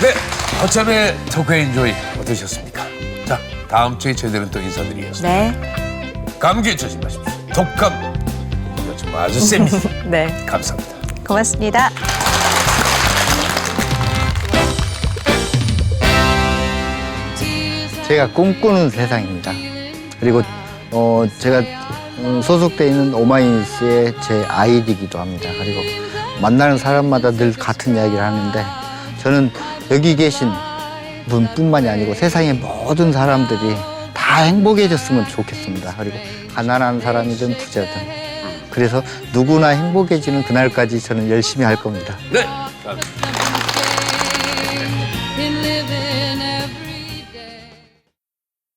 네, 어차피 토크 엔조이 어떠셨습니까? 자, 다음 주에 저희들은 또 인사드리겠습니다. 네. 감기에 조심하십시오. 독감 요즘 아주 셉니다. 네. 감사합니다. 고맙습니다. 제가 꿈꾸는 세상입니다. 그리고 제가 소속돼 있는 오마이뉴스의 제 아이디기도 합니다. 그리고 만나는 사람마다 늘 같은 이야기를 하는데 저는 여기 계신 분뿐만이 아니고 세상의 모든 사람들이 다 행복해졌으면 좋겠습니다. 그리고 가난한 사람이든 부자든 그래서 누구나 행복해지는 그날까지 저는 열심히 할 겁니다. 네. in living